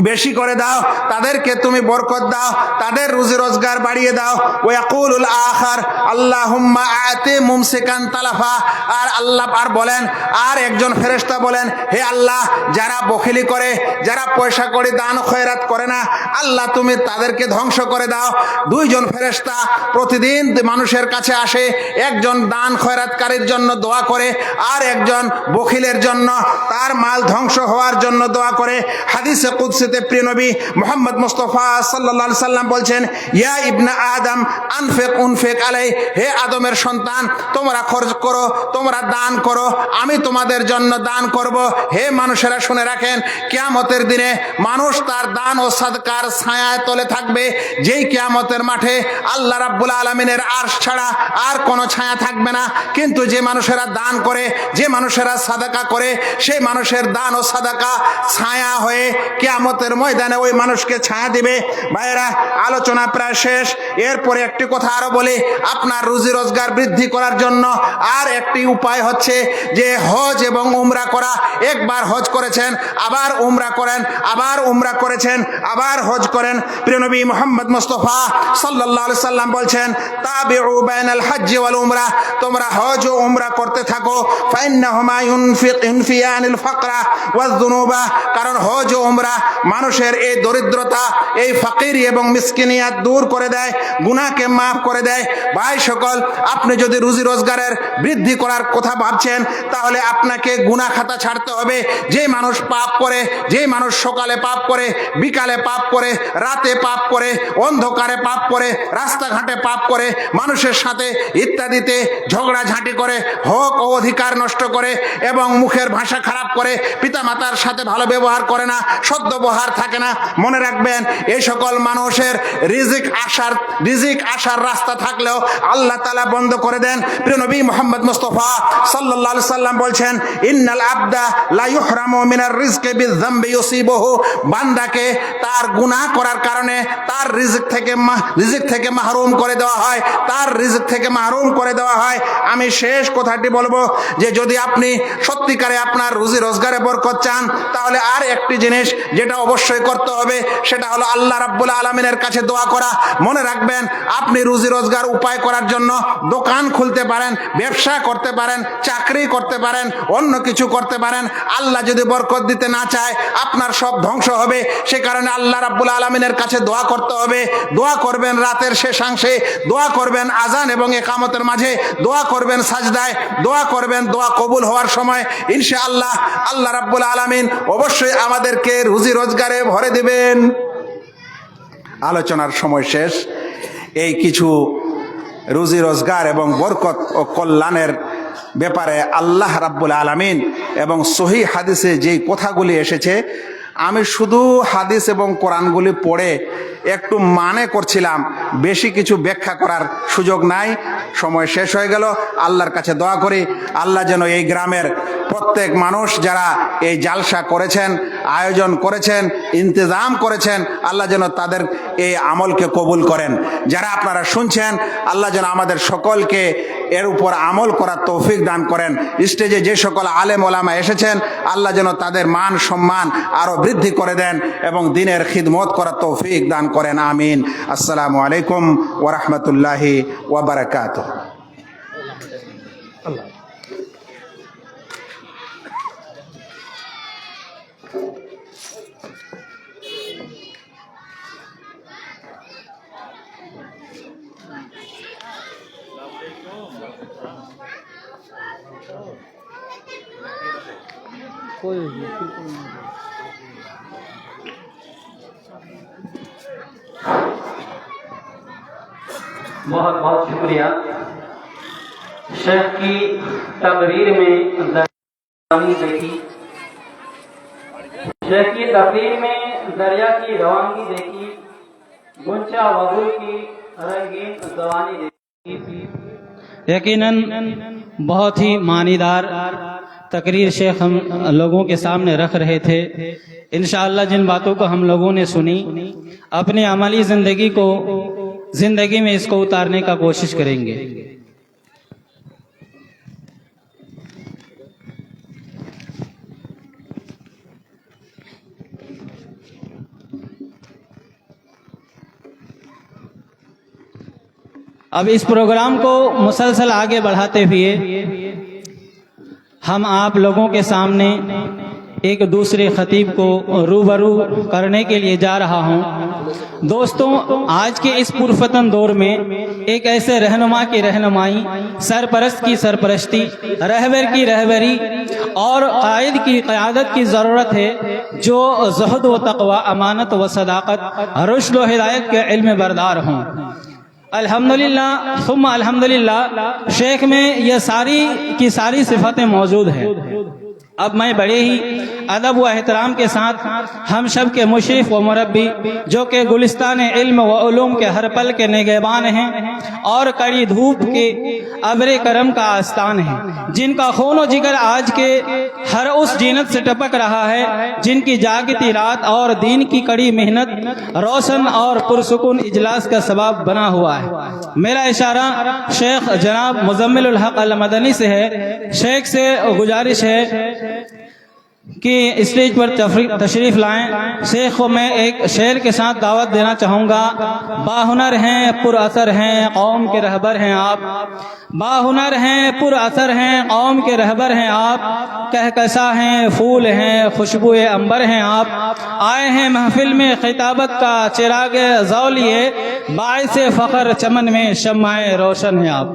বেশি করে দাও, তাদেরকে তুমি বরকত দাও, তাদের রুজি রোজগার বাড়িয়ে দাও। ওয়াকুলুল আখার আল্লাহুম্মা আতি মুমসিকান তালাফা, আর আল্লাহ আর বলেন, আর একজন ফেরেশতা বলেন, হে আল্লাহ, যারা বখিলি করে, যারা পয়সা করে দান খয়রাত করে না, আল্লাহ তুমি তাদেরকে ধ্বংস করে দাও। 2 জন ফেরেশতা প্রতিদিন মানুষের কাছে আসে, একজন দান খয়রাতকারীর জন্য দোয়া করে, আর একজন বখিলের জন্য, তার মাল ধ্বংস হওয়ার জন্য দোয়া করে। হাদিসে কুদসিতে প্রিয় নবী মুহাম্মদ মুস্তাফা সাল্লাল্লাহু আলাইহি সাল্লাম বলছেন, ইয়া ইবনা আদম আনফিক উনফিক আলাই, হে আদমের সন্তান, তোমরা খরচ করো, তোমরা দান করো, আমি তোমাদের জন্য দান করব। হে মানুষেরা শুনে রাখেন, কিয়ামতের দিনে মানুষ তার দান ও সাদকার ছায়ায় তলে থাকবে। যেই কিয়ামতের মাঠে আল্লাহ রাব্বুল আলামিনের আরশ ছাড়া আর কোনো ছায়া থাকবে না। কিন্তু যে মানুষেরা দান করে, যে মানুষেরা সাদাকা করে, সেই মানুষের দান ও সাদাকা ছায়া হয়ে কিয়ামতের ময়দানে ওই মানুষকে ছায়া দিবে। ভাইরা, আলোচনা প্রায় শেষ। এরপরে একটি কথা আরো বলি, আপনার রুজি রোজগার বৃদ্ধি করার জন্য আর একটি উপায় হচ্ছে যে হজ এবং উমরা করা। একবার হজ করেছেন, আবার উমরা করেন, আবার উমরা করেছেন, আবার হজ করেন। প্রিয় নবী মুহাম্মদ মুস্তাফা সাল্লাল্লাহু আলাইহি সাল্লাম বলছেন, তাবিউ বাইনাল হজ ওয়াল উমরা, তোমরা হজ ও উমরা করতে থাকো। ফাইন্নাহুমা ইউনফিয়ানিল ফাকরা ওয়াজ যুনুবা, কারণ হজ ও উমরা মানুষের এই দরিদ্রতা, এই ফাকিরি এবং মিসকিনিয়াত দূর করে দেয়, গুনাহকে মাফ করে দেয়। ভাই সকল, আপনি যদি রুজি রোজগারের বৃদ্ধি করার কথা ভাবছেন, তাহলে আপনাকে গুনাহ খাতা ছাড়তে হবে। যে মানুষ পাপ করে, যে মানুষ সকালে পাপ করে, বিকালে পাপ করে, রাতে পাপ করে, অন্ধকারে পাপ করে, রাস্তাঘাটে পাপ করে, মানুষের সাথে ইত্যাদিতে ঝগড়াঝাঁটি করে, হক ও অধিকার নষ্ট করে এবং মুখের ভাষা খারাপ করে, পিতামাতার সাথে ভালো ব্যবহার করে না, সদ্ব্যবহার থাকে না, মনে রাখবেন এই সকল মানুষের রিজিক আসার রাস্তা থাকলেও আল্লাহ তাআলা বন্ধ করে দেন। প্রিয় নবী মুহাম্মদ মুস্তাফা সাল্লাল্লাহু আলাইহি সাল্লাম বলছেন, ইন্নাল আবদা লা ইউহরামু মিনার রিজকি বিযামবি ইউসিবুহু, বান্দাকে তার গুনাহ করার কারণে তার রিজিক থেকে মাহরুম করে দেওয়া হয়, তার রিজিক থেকে মাহরুম করে দেওয়া হয়। আমি শেষ কথাটি বলবো যে যদি আপনি সত্যিকারে আপনার রুজি রোজগারে বরকত চান, তাহলে আর একটি জিনিস যেটা অবশ্যই করতে হবে, সেটা হলো আল্লাহ রাব্বুল আলামিনের কাছে দোয়া করা। মনে রাখবেন, আপনি রুজি রোজগার উপায় করার জন্য দোকান খুলতে পারেন, ব্যবসা করতে পারেন, চাকরি করতে পারেন, অন্য কিছু করতে পারেন। আল্লাহ যদি বরকত দিতে না চায়, আপনার সব ধ্বংস হবে। সে কারণে আল্লাহ রাব্বুল আলামিনের কাছে দোয়া করতে হবে। দোয়া করবেন রাতের শেষাংশে, দোয়া করবেন আজান এবং ইকামতের মাঝে, দোয়া করবেন সাজদায়, দোয়া করবেন দোয়া কবুল হওয়ার সময়। ইনশাআল্লাহ আল্লাহ রাব্বুল আলামিন অবশ্যই আমাদেরকে রুজি রোজগারে ভরে দিবেন। আলোচনার সময় শেষ। এই কিছু রুজি রোজগার এবং বরকত ও কল্যাণের ব্যাপারে আল্লাহ রাব্বুল আলামিন এবং সহিহ হাদিসে যেই কথাগুলি এসেছে, আমি শুধু হাদিস এবং কোরআনগুলি পড়ে একটু মানে করছিলাম, বেশি কিছু ব্যাখ্যা করার সুযোগ নাই। সময় শেষ হয়ে গেল। আল্লাহর কাছে দোয়া করি, আল্লাহ যেন এই গ্রামের প্রত্যেক মানুষ যারা এই জালসা করেছেন, আয়োজন করেছেন, ইন্তজাম করেছেন, আল্লাহ যেন তাদের এই আমলকে কবুল করেন। যারা আপনারা শুনছেন, আল্লাহ যেন আমাদের সকলকে এর উপর আমল করার তৌফিক দান করেন। স্টেজে যে সকল আলেম ওলামা এসেছেন, আল্লাহ যেন তাদের মান সম্মান আরও বৃদ্ধি করে দেন এবং দিনের খিদমত করার তৌফিক দান করেন। আমিন। আসসালামু আলাইকুম ওয়া রাহমাতুল্লাহি ওয়া বারাকাতুহু। बहुत बहुत शुक्रिया। शेख की तकरीर में रवानी देखी, शेख की तकरीर में दरिया की रवानगी देखी, गुंचा वगुल की रंगीन जवानी देखी। यकीनन बहुत ही मानीदार तकरीर शेख हम लोगों के सामने रख रहे थे। इंशाअल्लाह जिन बातों को हम लोगों ने सुनी, अपनी अमली जिंदगी में इसको उतारने का कोशिश करेंगे। अब इस प्रोग्राम को मुसलसल आगे बढ़ाते हुए हम आप लोगों के सामने एक दूसरे खतीब को रूबरू करने के लिए जा रहा हूं। दोस्तों, आज के इस पुरफतन दौर में एक ऐसे रहनुमा की रहनुमाई, सरपरस्त की सरपरस्ती, रहबर की रहबरी और कायद की क़यादत की ज़रूरत है, जो ज़ुहद व तक़वा, अमानत व सदाक़त, रुश्द व हिदायत के इल्म बरदार हों। अल्हम्दुलिल्लाह सुम्मा अल्हम्दुलिल्लाह, शेख में ये सारी की सारी सिफतें मौजूद हैं। अब मैं बड़े ही अदब व एहतराम के साथ हम सब के मुशरिफ व मुरब्बी, जो कि गुलिस्तान इल्म व उलूम के हर पल के निगहबान हैं और कड़ी धूप के अब्र करम का आस्थान है, जिनका खून व जिगर आज के हर उस जीनत से टपक रहा है जिनकी जागती रात और दीन की कड़ी मेहनत रोशन और पुरसुकून इजलास का सबब बना हुआ है। मेरा इशारा शेख जनाब मुजम्मिलुल हक अल मदनी से है। शेख से गुजारिश है کہ اسٹیج پر تشریف لائیں۔ شیخ کو میں ایک شعر کے ساتھ دعوت دینا چاہوں گا۔ باہنر ہیں پر اثر ہیں قوم کے رہبر ہیں آپ، باہنر ہیں پر اثر ہیں قوم کے رہبر ہیں آپ، کہکشاں ہیں پھول ہیں خوشبو عنبر ہیں آپ، آئے ہیں محفل میں خطابت کا چراغ ضوء لیے، باعث فخر چمن میں شمع روشن ہیں آپ۔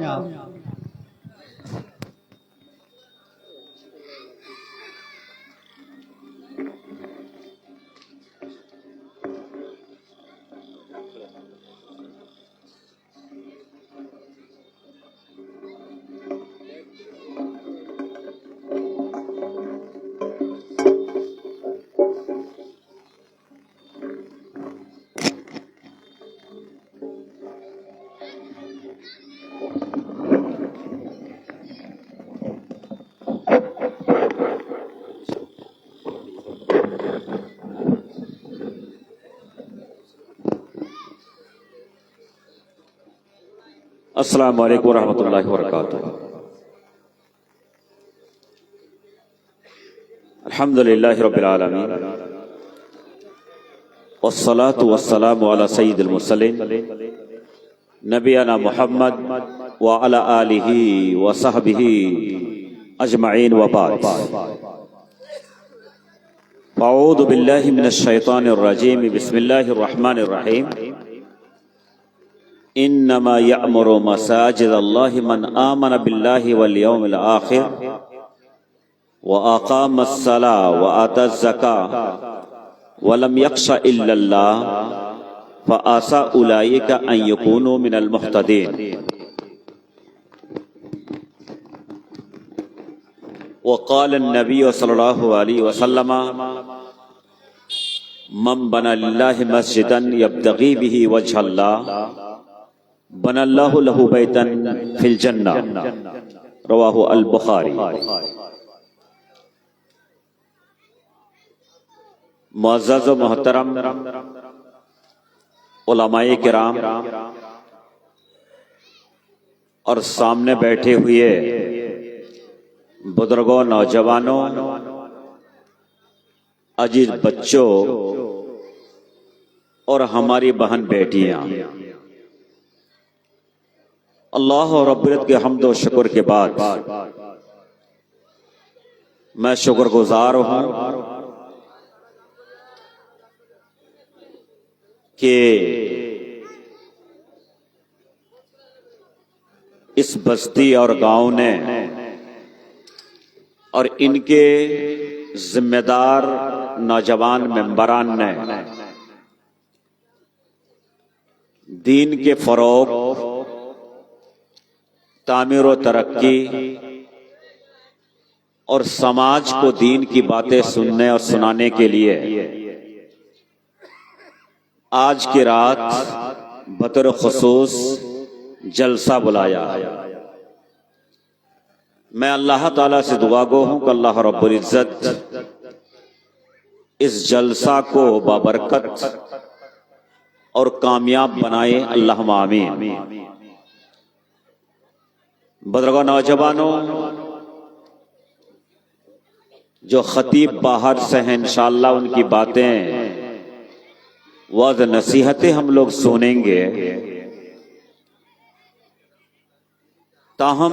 السلام علیکم ورحمۃ اللہ وبرکاتہ۔ الحمد للہ رب العالمین والصلاة والسلام علی سید المرسلین نبینا محمد وعلی آلہ وصحبہ اجمعین وبعد۔ اعوذ باللہ من الشیطان الرجیم، بسم اللہ الرحمن الرحیم۔ انما یأمر مساجد اللہ من آمن باللہ والیوم الآخر واقام الصلاة وآتى الزکاة ولم یخش الا اللہ فعسى اولئک ان یکونوا من المہتدین۔ وقال النبی صلی اللہ علیہ وسلم من بنى للہ مسجدا یبتغی بہ وجہ اللہ بنى اللہ لہ بیتا فی الجنہ، رواہ البخاری۔ معزز و محترم علماء کرام اور سامنے بیٹھے ہوئے بزرگوں، نوجوانوں، عزیز بچوں اور ہماری بہن بیٹیاں، اللہ رب العزت کے حمد و شکر کے بعد میں شکر گزار ہوں کہ اس بستی اور گاؤں نے اور ان کے ذمہ دار نوجوان ممبران نے دین کے فروغ، تعمیر و ترقی اور سماج کو دین کی باتیں سننے اور سنانے کے لیے آج کی رات بطور خصوص جلسہ بلایا۔ میں اللہ تعالیٰ سے دعا گو ہوں کہ اللہ رب العزت اس جلسہ کو بابرکت اور کامیاب بنائے، اللہم آمین۔ بزرگوں، نوجوانوں، جو خطیب باہر سے ہیں انشاءاللہ ان کی باتیں، وعظ، نصیحتیں ہم لوگ سنیں گے، تاہم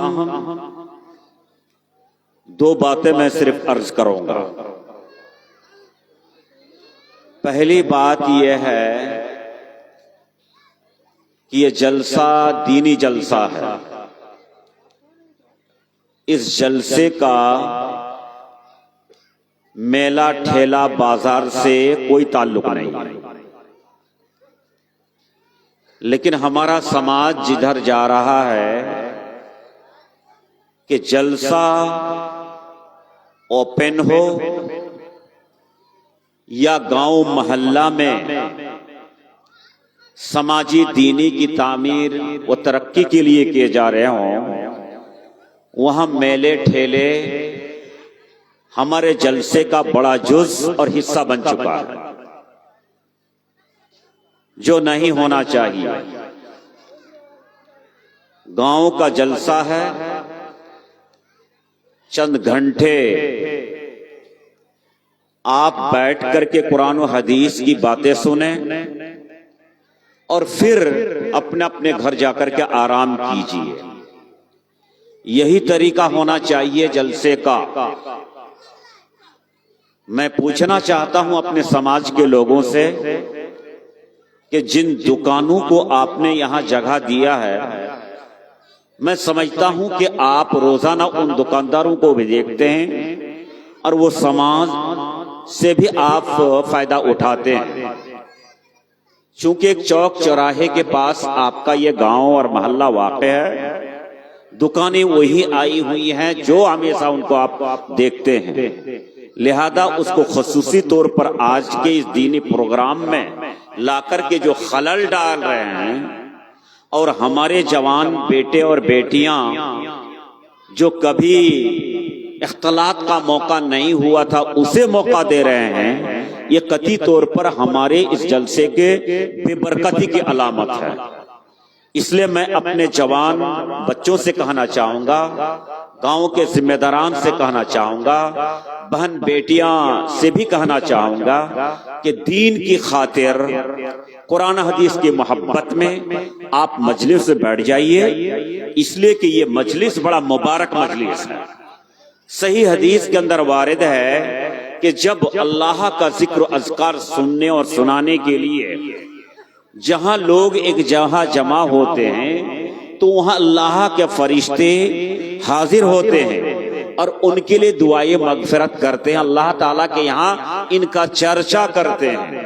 دو باتیں میں صرف عرض کروں گا۔ پہلی بات یہ ہے کہ یہ جلسہ دینی جلسہ ہے۔ اس جلسے کا میلہ ٹھیلا بازار سے کوئی تعلق نہیں، لیکن ہمارا سماج جدھر جا رہا ہے کہ جلسہ اوپن ہو یا گاؤں محلہ میں سماجی دینی کی تعمیر و ترقی کے لیے کیے جا رہے ہوں، وہاں میلے ٹھیلے ہمارے جلسے کا بڑا جز اور حصہ بن چکا ہے، جو نہیں ہونا چاہیے۔ گاؤں کا جلسہ ہے، چند گھنٹے آپ بیٹھ کر کے قرآن و حدیث کی باتیں سنیں اور پھر اپنے اپنے گھر جا کر کے آرام کیجیے. یہی طریقہ ہونا چاہیے جلسے کا. میں پوچھنا چاہتا ہوں اپنے سماج کے لوگوں سے کہ جن دکانوں کو آپ نے یہاں جگہ دیا ہے، میں سمجھتا ہوں کہ آپ روزانہ ان دکانداروں کو بھی دیکھتے ہیں اور وہ سماج سے بھی آپ فائدہ اٹھاتے ہیں. چونکہ ایک چوک چوراہے کے پاس آپ کا یہ گاؤں اور محلہ واقع ہے، دکانیں وہی آئی ہوئی ہیں جو ہمیشہ ان کو آپ دیکھتے ہیں. لہذا اس کو خصوصی طور پر آج کے اس دینی پروگرام میں لا کر کے جو خلل ڈال رہے ہیں اور ہمارے جوان بیٹے اور بیٹیاں جو کبھی اختلاط کا موقع نہیں ہوا تھا اسے موقع دے رہے ہیں، یہ قطعی طور پر ہمارے اس جلسے کے بے برکتی کی علامت ہے. اس لیے میں اپنے جوان بچوں سے کہنا چاہوں گا، گاؤں کے ذمہ داران سے کہنا چاہوں گا، بہن بیٹیاں سے بھی کہنا چاہوں گا کہ دین کی خاطر قرآن حدیث کی محبت میں آپ مجلس سے بیٹھ جائیے، اس لیے کہ یہ مجلس بڑا مبارک مجلس ہے. صحیح حدیث کے اندر وارد ہے کہ جب اللہ کا ذکر و اذکار سننے اور سنانے کے لیے جہاں لوگ ایک جگہ جمع ہوتے ہیں تو وہاں اللہ کے فرشتے حاضر ہوتے ہیں اور ان کے لیے دعائیں مغفرت کرتے ہیں، اللہ تعالیٰ کے یہاں ان کا چرچا کرتے ہیں.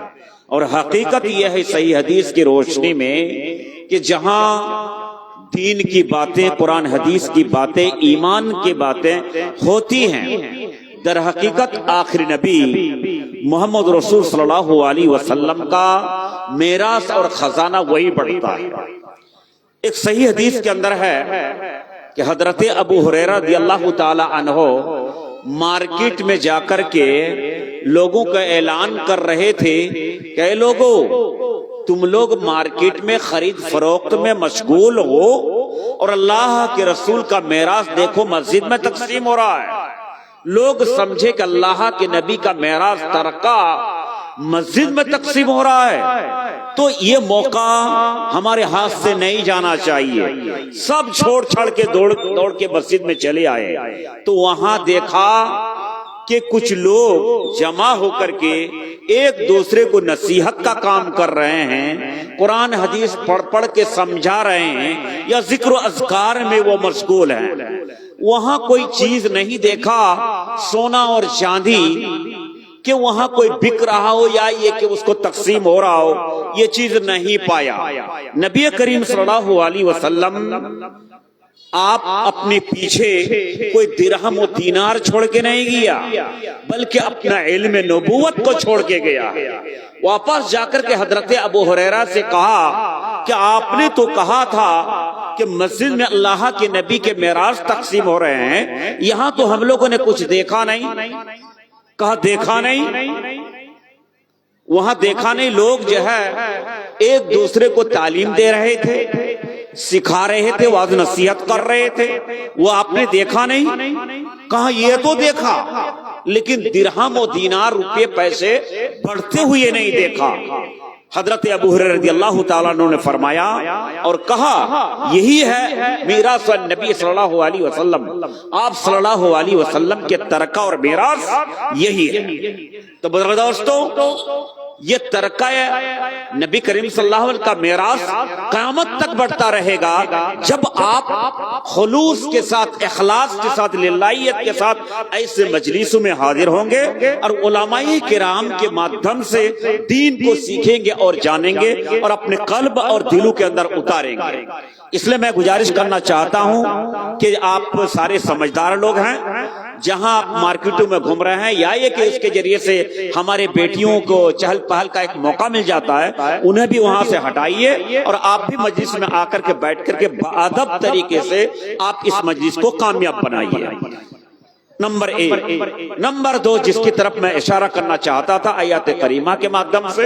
اور حقیقت یہ ہے صحیح حدیث کی روشنی میں کہ جہاں دین کی باتیں، قرآن حدیث کی باتیں، ایمان کی باتیں ہوتی ہیں، در حقیقت آخری نبی محمد رسول صلی اللہ علیہ وسلم کا میراث اور خزانہ وہی بڑھتا ہے. ایک صحیح حدیث کے اندر ہے کہ حضرت ابو ہریرہ رضی اللہ تعالی عنہ مارکیٹ میں جا کر کے لوگوں کا اعلان کر رہے تھے کہ اے لوگو، تم لوگ مارکیٹ میں خرید فروخت میں مشغول ہو اور اللہ کے رسول کا میراث دیکھو مسجد میں تقسیم ہو رہا ہے. لوگ سمجھے کہ اللہ کے نبی کا میراث ترکہ مسجد میں تقسیم ہو رہا ہے تو یہ موقع ہمارے ہاتھ سے نہیں جانا چاہیے. سب چھوڑ چھاڑ کے دوڑ کے مسجد میں چلے آئے تو وہاں دیکھا کہ کچھ لوگ جمع ہو کر کے ایک دوسرے کو نصیحت کا کام کر رہے ہیں، قرآن حدیث پڑھ کے سمجھا رہے ہیں یا ذکر و اذکار میں وہ مشغول ہیں. وہاں کوئی چیز نہیں دیکھا سونا اور چاندی کہ وہاں کوئی بک رہا ہو یا یہ کہ اس کو تقسیم ہو رہا ہو، یہ چیز نہیں پایا. نبی کریم صلی اللہ علیہ وسلم آپ اپنے پیچھے کوئی درہم و دینار چھوڑ کے نہیں گیا بلکہ اپنا علم نبوت کو چھوڑ کے گیا. واپس جا کر کے حضرت ابو ہریرہ سے کہا کہ آپ نے تو کہا تھا کہ مسجد میں اللہ کے نبی کے میراث تقسیم ہو رہے ہیں، یہاں تو ہم لوگوں نے کچھ دیکھا نہیں. کہا دیکھا نہیں، وہاں دیکھا نہیں. لوگ جو ہے ایک دوسرے کو تعلیم دے رہے تھے، سکھا رہے تھے، واعظ نصیحت کر رہے تھے، وہ آپ نے دیکھا نہیں. کہا یہ تو دیکھا لیکن درہم و دینار، روپے پیسے بڑھتے ہوئے نہیں دیکھا. حضرت ابو ہریرہ رضی اللہ تعالیٰ عنہ نے فرمایا اور کہا یہی ہے میراث نبی صلی اللہ علیہ وسلم. آپ صلی اللہ علیہ وسلم کے ترکہ اور میراث یہی ہے. تو بزرگ دوستو، یہ ترکہ نبی کریم صلی اللہ علیہ وسلم کا میراث قیامت تک بڑھتا رہے گا جب آپ خلوص کے ساتھ، اخلاص کے ساتھ، للہیت کے ساتھ ایسے مجلسوں میں حاضر ہوں گے اور علماء کرام کے مادھم سے دین کو سیکھیں گے اور جانیں گے اور اپنے قلب اور دلوں کے اندر اتاریں گے. اس لیے میں گزارش کرنا چاہتا ہوں کہ آپ سارے سمجھدار لوگ ہیں، جہاں آپ مارکیٹوں میں گھوم رہے ہیں یا یہ کہ اس کے ذریعے سے ہمارے بیٹیوں کو چہل پہل کا ایک موقع مل جاتا ہے، انہیں بھی وہاں سے ہٹائیے اور آپ بھی مجلس میں آ کر کے بیٹھ کر کے بادب طریقے سے آپ اس مجلس کو کامیاب بنائیے. نمبر 1. نمبر 2 جس کی طرف میں اشارہ کرنا چاہتا تھا آیات کریمہ کے مادھم سے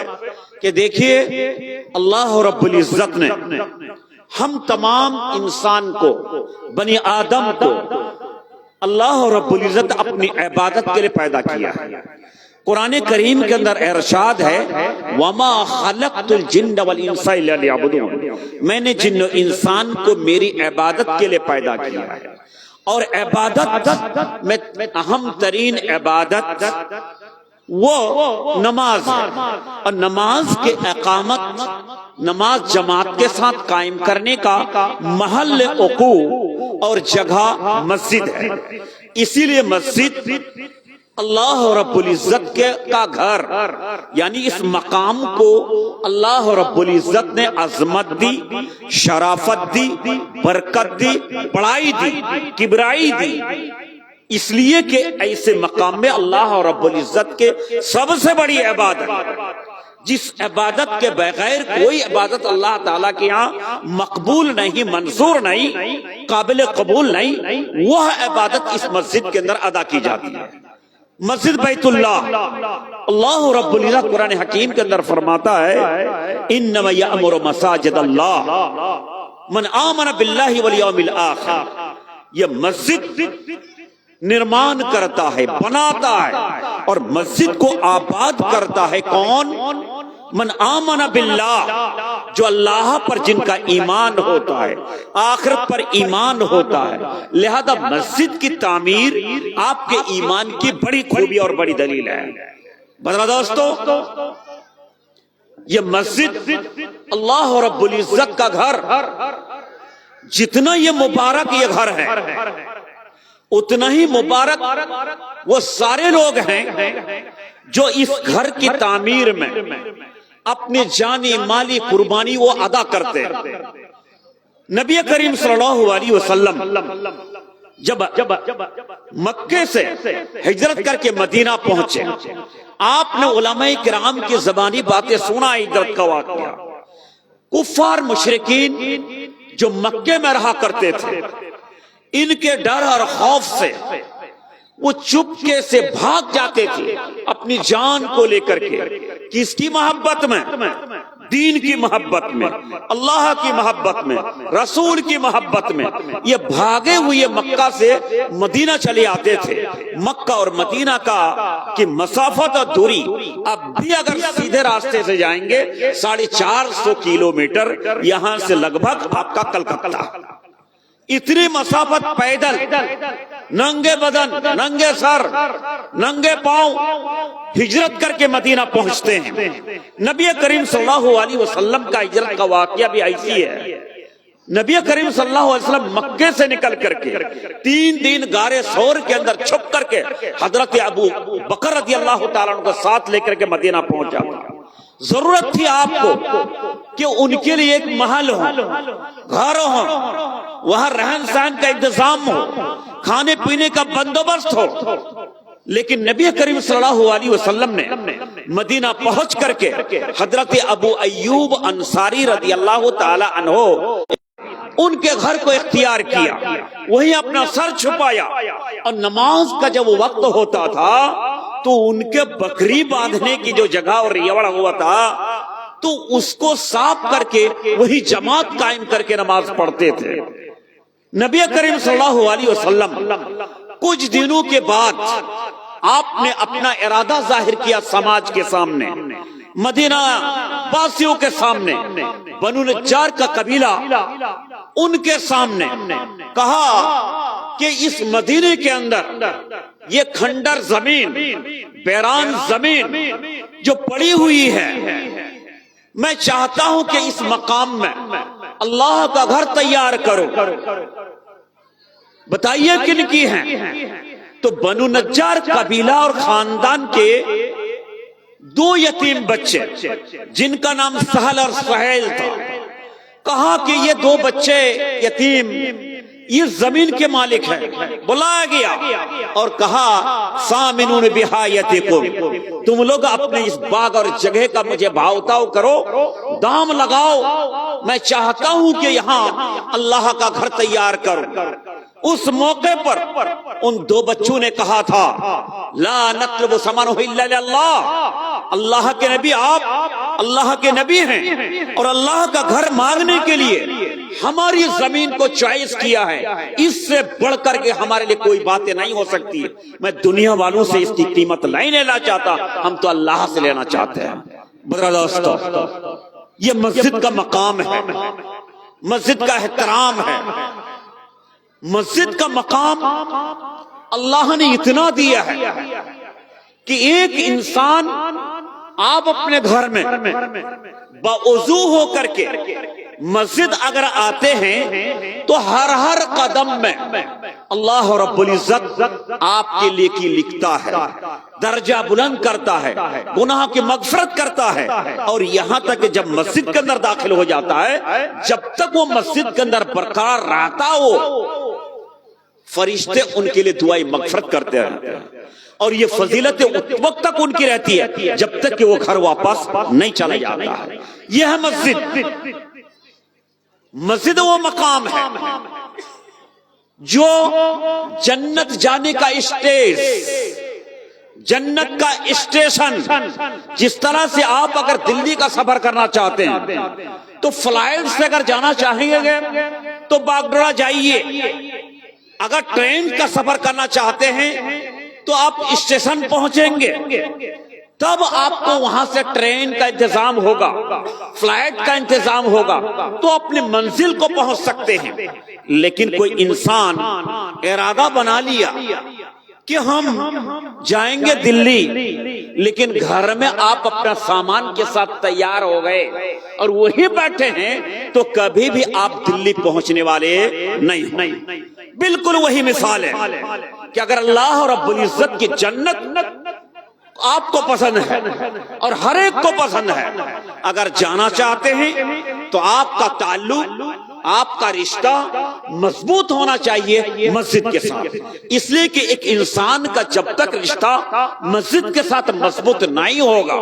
کہ دیکھیے اللہ رب العزت نے ہم تمام انسان کو، بنی آدم کو اللہ رب العزت اپنی عبادت کے لیے پیدا کیا ہے. कुरान करीम के अंदर इरशाद है, वमा खलक़तुल जिन्न वल इंसा इल्ला लियअबुदून, मैंने जिन्न इंसान को मेरी इबादत के लिए पैदा किया है। और इबादत में अहम तरीन इबादत वो नमाज है, और नमाज के इकामत, नमाज जमात के साथ कायम करने का महल उकू और जगह मस्जिद है। इसीलिए मस्जिद अल्लाह रब्बुल इज्जत का घर, यानी इस मकाम को अल्लाह रब्बुल इज्जत ने अजमत दी, शराफत दी, बरकत दी, बड़ाई दी, किबराई दी, इसलिए कि ऐसे मकाम में अल्लाह रब्बुल इज्जत के सबसे बड़ी इबादत, जिस इबादत के बगैर कोई इबादत अल्लाह ताला के यहाँ मकबूल नहीं, मंजूर नहीं, काबिल कबूल नहीं, वह इबादत इस मस्जिद के अंदर अदा की जाती है। मस्जिद बैतुल्लाह, अल्लाह रब्बुल इज्जत कुरान हकीम के अंदर फरमाता है, इन्नमा यअमुरु मसाजिदल्लाह मन आमन बिल्लाहि वल यौमिल आखिर। ये मस्जिद निर्माण करता है, बनाता है और मस्जिद को आबाद करता है कौन? मन आमन बिल्लाह, जो अल्लाह पर जिनका ईमान होता है, आखिरत पर ईमान होता है। लिहाजा मस्जिद की तामीर आपके ईमान की बड़ी खूबी और बड़ी दलील है। बता दोस्तों, ये मस्जिद अल्लाह रब्बुल इज्जत का घर, जितना ये मुबारक ये घर है, उतना ही मुबारक वो सारे लोग हैं जो इस घर की तामीर में अपनी जानी माली कुर्बानी वो अदा करते हैं। नबी करीम सल्लल्लाहु अलैहि वसल्लम जब मक्के से हिजरत करके मदीना पहुंचे, आपने उलमाए किराम की ज़बानी बातें सुना, हिजरत का वाक़या। कुफ्फार मुशरिकीन जो मक्के में रहा करते थे, इनके डर और खौफ से वो चुपके से भाग जाते थे अपनी जान को लेकर के। किसकी मोहब्बत में? दीन की मोहब्बत में, अल्लाह की मोहब्बत में, रसूल की मोहब्बत में। ये भागे हुए मक्का से मदीना चले आते थे। मक्का और मदीना की मसाफत और दूरी अब भी अगर सीधे रास्ते से जाएंगे 450 किलोमीटर, यहां से लगभग आपका कलकत्ता। इतनी मसाफत पैदल, नंगे बदन, नंगे सर, नंगे पांव हिजरत करके मदीना पहुंचते हैं। नबी करीम सल्लल्लाहु अलैहि वसल्लम का हिजरत का वाकया भी ऐसी है। नबी करीम सल्लल्लाहु अलैहि वसल्लम मक्के से निकल करके 3 दिन गारे सौर के अंदर छुप करके हजरत अबू बकर रज़ियल्लाहु ताला अन्हु को साथ लेकर के मदीना पहुंचा। जरूरत थी आपको कि उनके लिए एक महल हो, घर हो, वहां रहन सहन का इंतजाम हो, खाने पीने का बंदोबस्त हो। लेकिन नबी करीम सल्लल्लाहु अलैहि वसल्लम ने मदीना पहुंच करके हजरत अबू अय्यूब अंसारी रज़ियल्लाहु ताला अन्हु उनके घर को इख्तियार किया, वहीं अपना सर छुपाया। और नमाज का जब वक्त होता था तो उनके बकरी बांधने की जो जगह और रियवड़ हुआ था, तो उसको साफ करके वही जमात कायम करके नमाज पढ़ते थे। नबी करीम सल्लल्लाहु अलैहि वसल्लम कुछ दिनों के बाद आपने अपना इरादा जाहिर किया समाज के सामने, मदीना वासियों के सामने, बनु नज्जार का कबीला उनके सामने कहा कि इस मदीने के अंदर ये खंडर जमीन, बैरान जमीन जो पड़ी हुई है, मैं चाहता हूं कि इस मकाम में अल्लाह का घर तैयार करो। बताइए किन की हैं? तो बनु नज्जार कबीला और खानदान के 2 यतीम बच्चे, जिनका नाम सहल और सुहैल था। कहा कि ये 2 बच्चे यतीम ये जमीन के मालिक हैं। बुलाया गया और कहा सामिनून बिहायतिकुम, तुम लोग अपने इस बाग और जगह का मुझे भावताव करो, दाम लगाओ, मैं चाहता हूं कि यहां अल्लाह का घर तैयार करो। उस मौके पर उन दो बच्चों ने कहा था, ला नतलबु समानहु इल्ला लिल्लाह, अल्लाह के नबी, आप अल्लाह के नबी हैं और अल्लाह का घर मांगने के लिए हमारी जमीन को चॉइस किया है, इससे बढ़कर के हमारे लिए कोई बातें नहीं हो सकती। मैं दुनिया वालों से इसकी कीमत नहीं लेना चाहता, हम तो अल्लाह से लेना चाहते हैं। ब्रदर दोस्तों, ये मस्जिद का मकाम है, मस्जिद का एहतराम है, मस्जिद का मकाम अल्लाह ने इतना दिया है कि एक इंसान आप अपने घर में बावजू हो करके मस्जिद अगर आते हैं तो हर हर कदम में अल्लाह रब्बुल इज्जत आपके लिए की लिखता है, दर्जा बुलंद करता है, गुनाह की मगफरत करता है। और यहां तक कि जब मस्जिद के अंदर दाखिल हो जाता है, जब तक वो मस्जिद के अंदर बरकरार रहता हो, फरिश्ते उनके लिए दुआई मगफरत करते रहते हैं। और ये फजीलत उस वक्त तक उनकी रहती है जब तक कि वो घर वापस नहीं चला जाता है। यह है मस्जिद। मस्जिद वो मकाम है जो जन्नत जाने का स्टेज, जन्नत का स्टेशन, जिस तरह से आप अगर दिल्ली का सफर करना चाहते हैं तो फ्लाइट से अगर जाना चाहेंगे तो बागडोरा जाइए, अगर ट्रेन का सफर करना चाहते हैं तो आप स्टेशन पहुंचेंगे, तब आपको वहां से ट्रेन का इंतजाम होगा, फ्लाइट का इंतजाम होगा, तो अपनी मंजिल को पहुंच सकते हैं। लेकिन कोई इंसान इरादा बना लिया कि हम जाएंगे दिल्ली, लेकिन घर में आप अपना सामान के साथ तैयार हो गए और वही बैठे हैं, तो कभी भी आप दिल्ली पहुंचने वाले नहीं। बिल्कुल वही मिसाल है कि अगर अल्लाह रब्बुल इज्जत की जन्नत आपको पसंद है और हर एक को पसंद है, अगर जाना चाहते हैं तो आपका ताल्लुक, आपका रिश्ता मजबूत होना चाहिए मस्जिद के साथ। इसलिए कि एक इंसान का जब तक रिश्ता मस्जिद के साथ मजबूत नहीं होगा,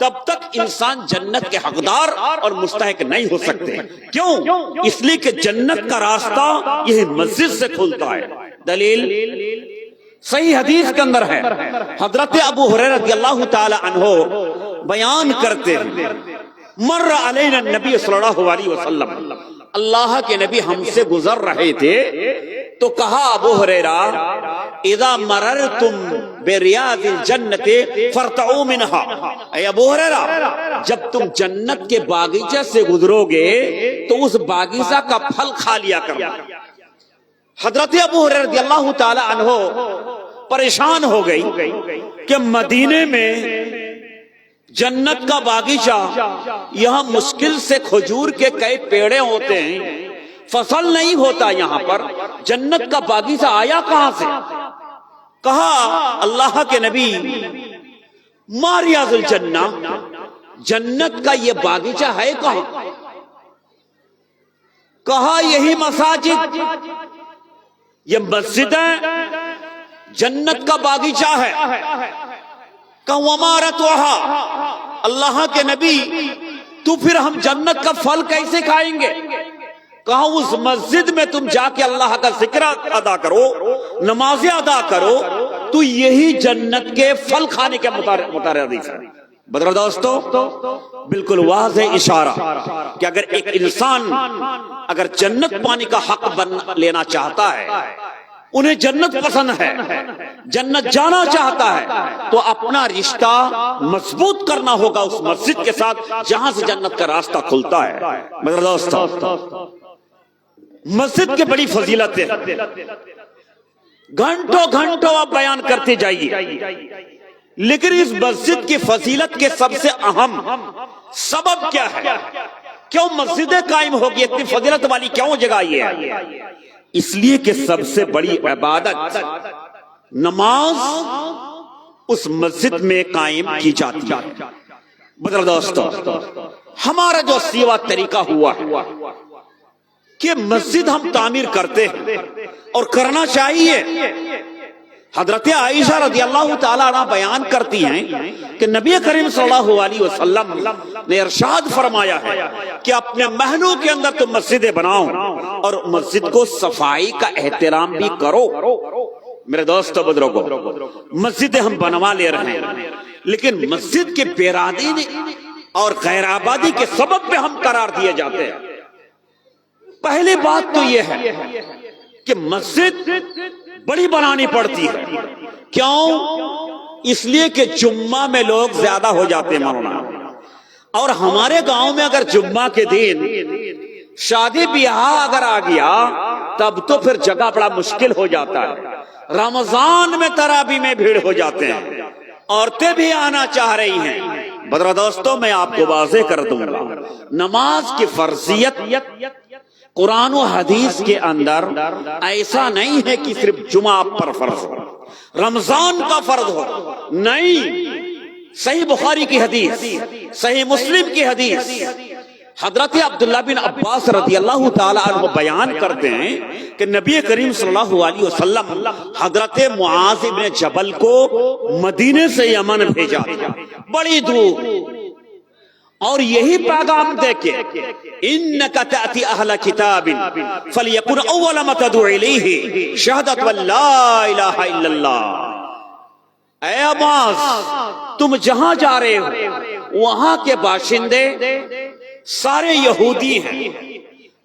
तब तक इंसान जन्नत के हकदार और मुस्तहिक नहीं हो सकते। क्यों? इसलिए कि जन्नत का रास्ता यही मस्जिद से खुलता है। दलील सही हदीस के अंदर है, हजरत अबू हुरैरा रज़ियल्लाहु ताला अन्हु बयान करते हैं, मर्रा अलैना नबी सल्लल्लाहु अलैहि वसल्लम, अल्लाह के नबी हमसे गुजर रहे थे तो कहा, अबू हुरैरा, इज़ा मररतुम बिरियादिल जन्नति फरतऊ मिनहा, ऐ अबू हुरैरा, जब तुम जन्नत के बागीचे से गुजरोगे तो उस बागीचा का फल खा लिया करना। हजरत अबू हुरैरा रज़ियल्लाहु ताला अन्हु परेशान हो गई कि मदीने में जन्नत का बागीचा, यहां मुश्किल से खजूर के कई पेड़े होते हैं, फसल नहीं होता यहां पर, जन्नत का बागीचा आया कहां से? कहा, अल्लाह के नबी, मा रियाजुल जन्ना, जन्नत का ये बागीचा है कहां? कहा, यही मसाजिद, ये मस्जिद है, जन्नत का बागीचा है। कमारत वहा, अल्लाह के नबी, तो फिर हम जन्नत का फल कैसे खाएंगे? कहा, उस मस्जिद में तुम जाके अल्लाह का जिक्र अदा करो, नमाजें अदा करो, तो यही जन्नत के फल खाने के मुताबिक है। बदर दोस्तों, बिल्कुल वाज़ेह इशारा कि अगर एक इंसान अगर जन्नत पाने का हक बन लेना चाहता है, उन्हें जन्नत पसंद है, जन्नत जाना चाहता है, तो अपना रिश्ता मजबूत करना होगा उस मस्जिद के साथ जहां से जन्नत का रास्ता खुलता है। मेरे दोस्तों, मस्जिद की बड़ी फजीलत है, घंटों घंटों आप बयान करते जाइए, लेकिन इस मस्जिद की फजीलत के सबसे अहम सबब क्या है? क्यों मस्जिदें कायम होगी? इतनी फजीलत वाली क्यों जगह ये है? इसलिए कि सबसे बड़ी इबादत नमाज उस मस्जिद में कायम की जाती है। बदर दोस्तों, हमारा जो सीवा तरीका हुआ है कि मस्जिद हम तामीर करते हैं और करना चाहिए, हजरत आयशा रज़ी अल्लाह ताला अन्हा बयान करती हैं कि नबी करीम सल्लल्लाहु अलैहि वसल्लम ने इरशाद फरमाया है कि अपने महलों के अंदर तुम मस्जिदें बनाओ और मस्जिद को सफाई का एहतराम भी करो। मेरे दोस्तों बुजुर्गों, मस्जिदें हम बनवा ले रहे हैं, लेकिन मस्जिद के बेरादीनी और गैर आबादी के सबब पे हम करार दिए जाते हैं। पहली बात तो यह है कि मस्जिद बड़ी बनानी पड़ती है। क्यों? इसलिए कि जुम्मा में लोग ज्यादा हो जाते हैं मौलाना, और हमारे गांव में अगर जुम्मा के दिन शादी ब्याह अगर आ गया तब तो फिर जगह बड़ा मुश्किल हो जाता है। रमजान में तरावी में भीड़ हो जाते हैं, औरतें भी आना चाह रही हैं। बदरा दोस्तों, मैं आपको वाज़ेह कर दूंगा, नमाज की फर्जियत कुरान और हदीस के अंदर ऐसा नहीं है कि सिर्फ जुमा आप पर फर्ज हो, रमजान का फर्ज हो, नहीं। सही बुखारी की हदीस, सही मुस्लिम की हदीस, हजरत अब्दुल्ला बिन अब्बास रज़ी अल्लाह ताला अन्हु बयान करते हैं कि नबी करीम सल्लल्लाहु अलैहि वसल्लम हजरत मुआज इब्न जबल को मदीने से यमन भेजा, बड़ी दूर, और यही पैगाम देके इन्नका ताती अहला किताबिन फलियकुन अव्वल मा तदउ इलैहि शहादत वल्ला इलाहा इल्लल्लाह। ऐ अब्बास, तुम जहां जा रहे हो वहां के बाशिंदे सारे यहूदी हैं,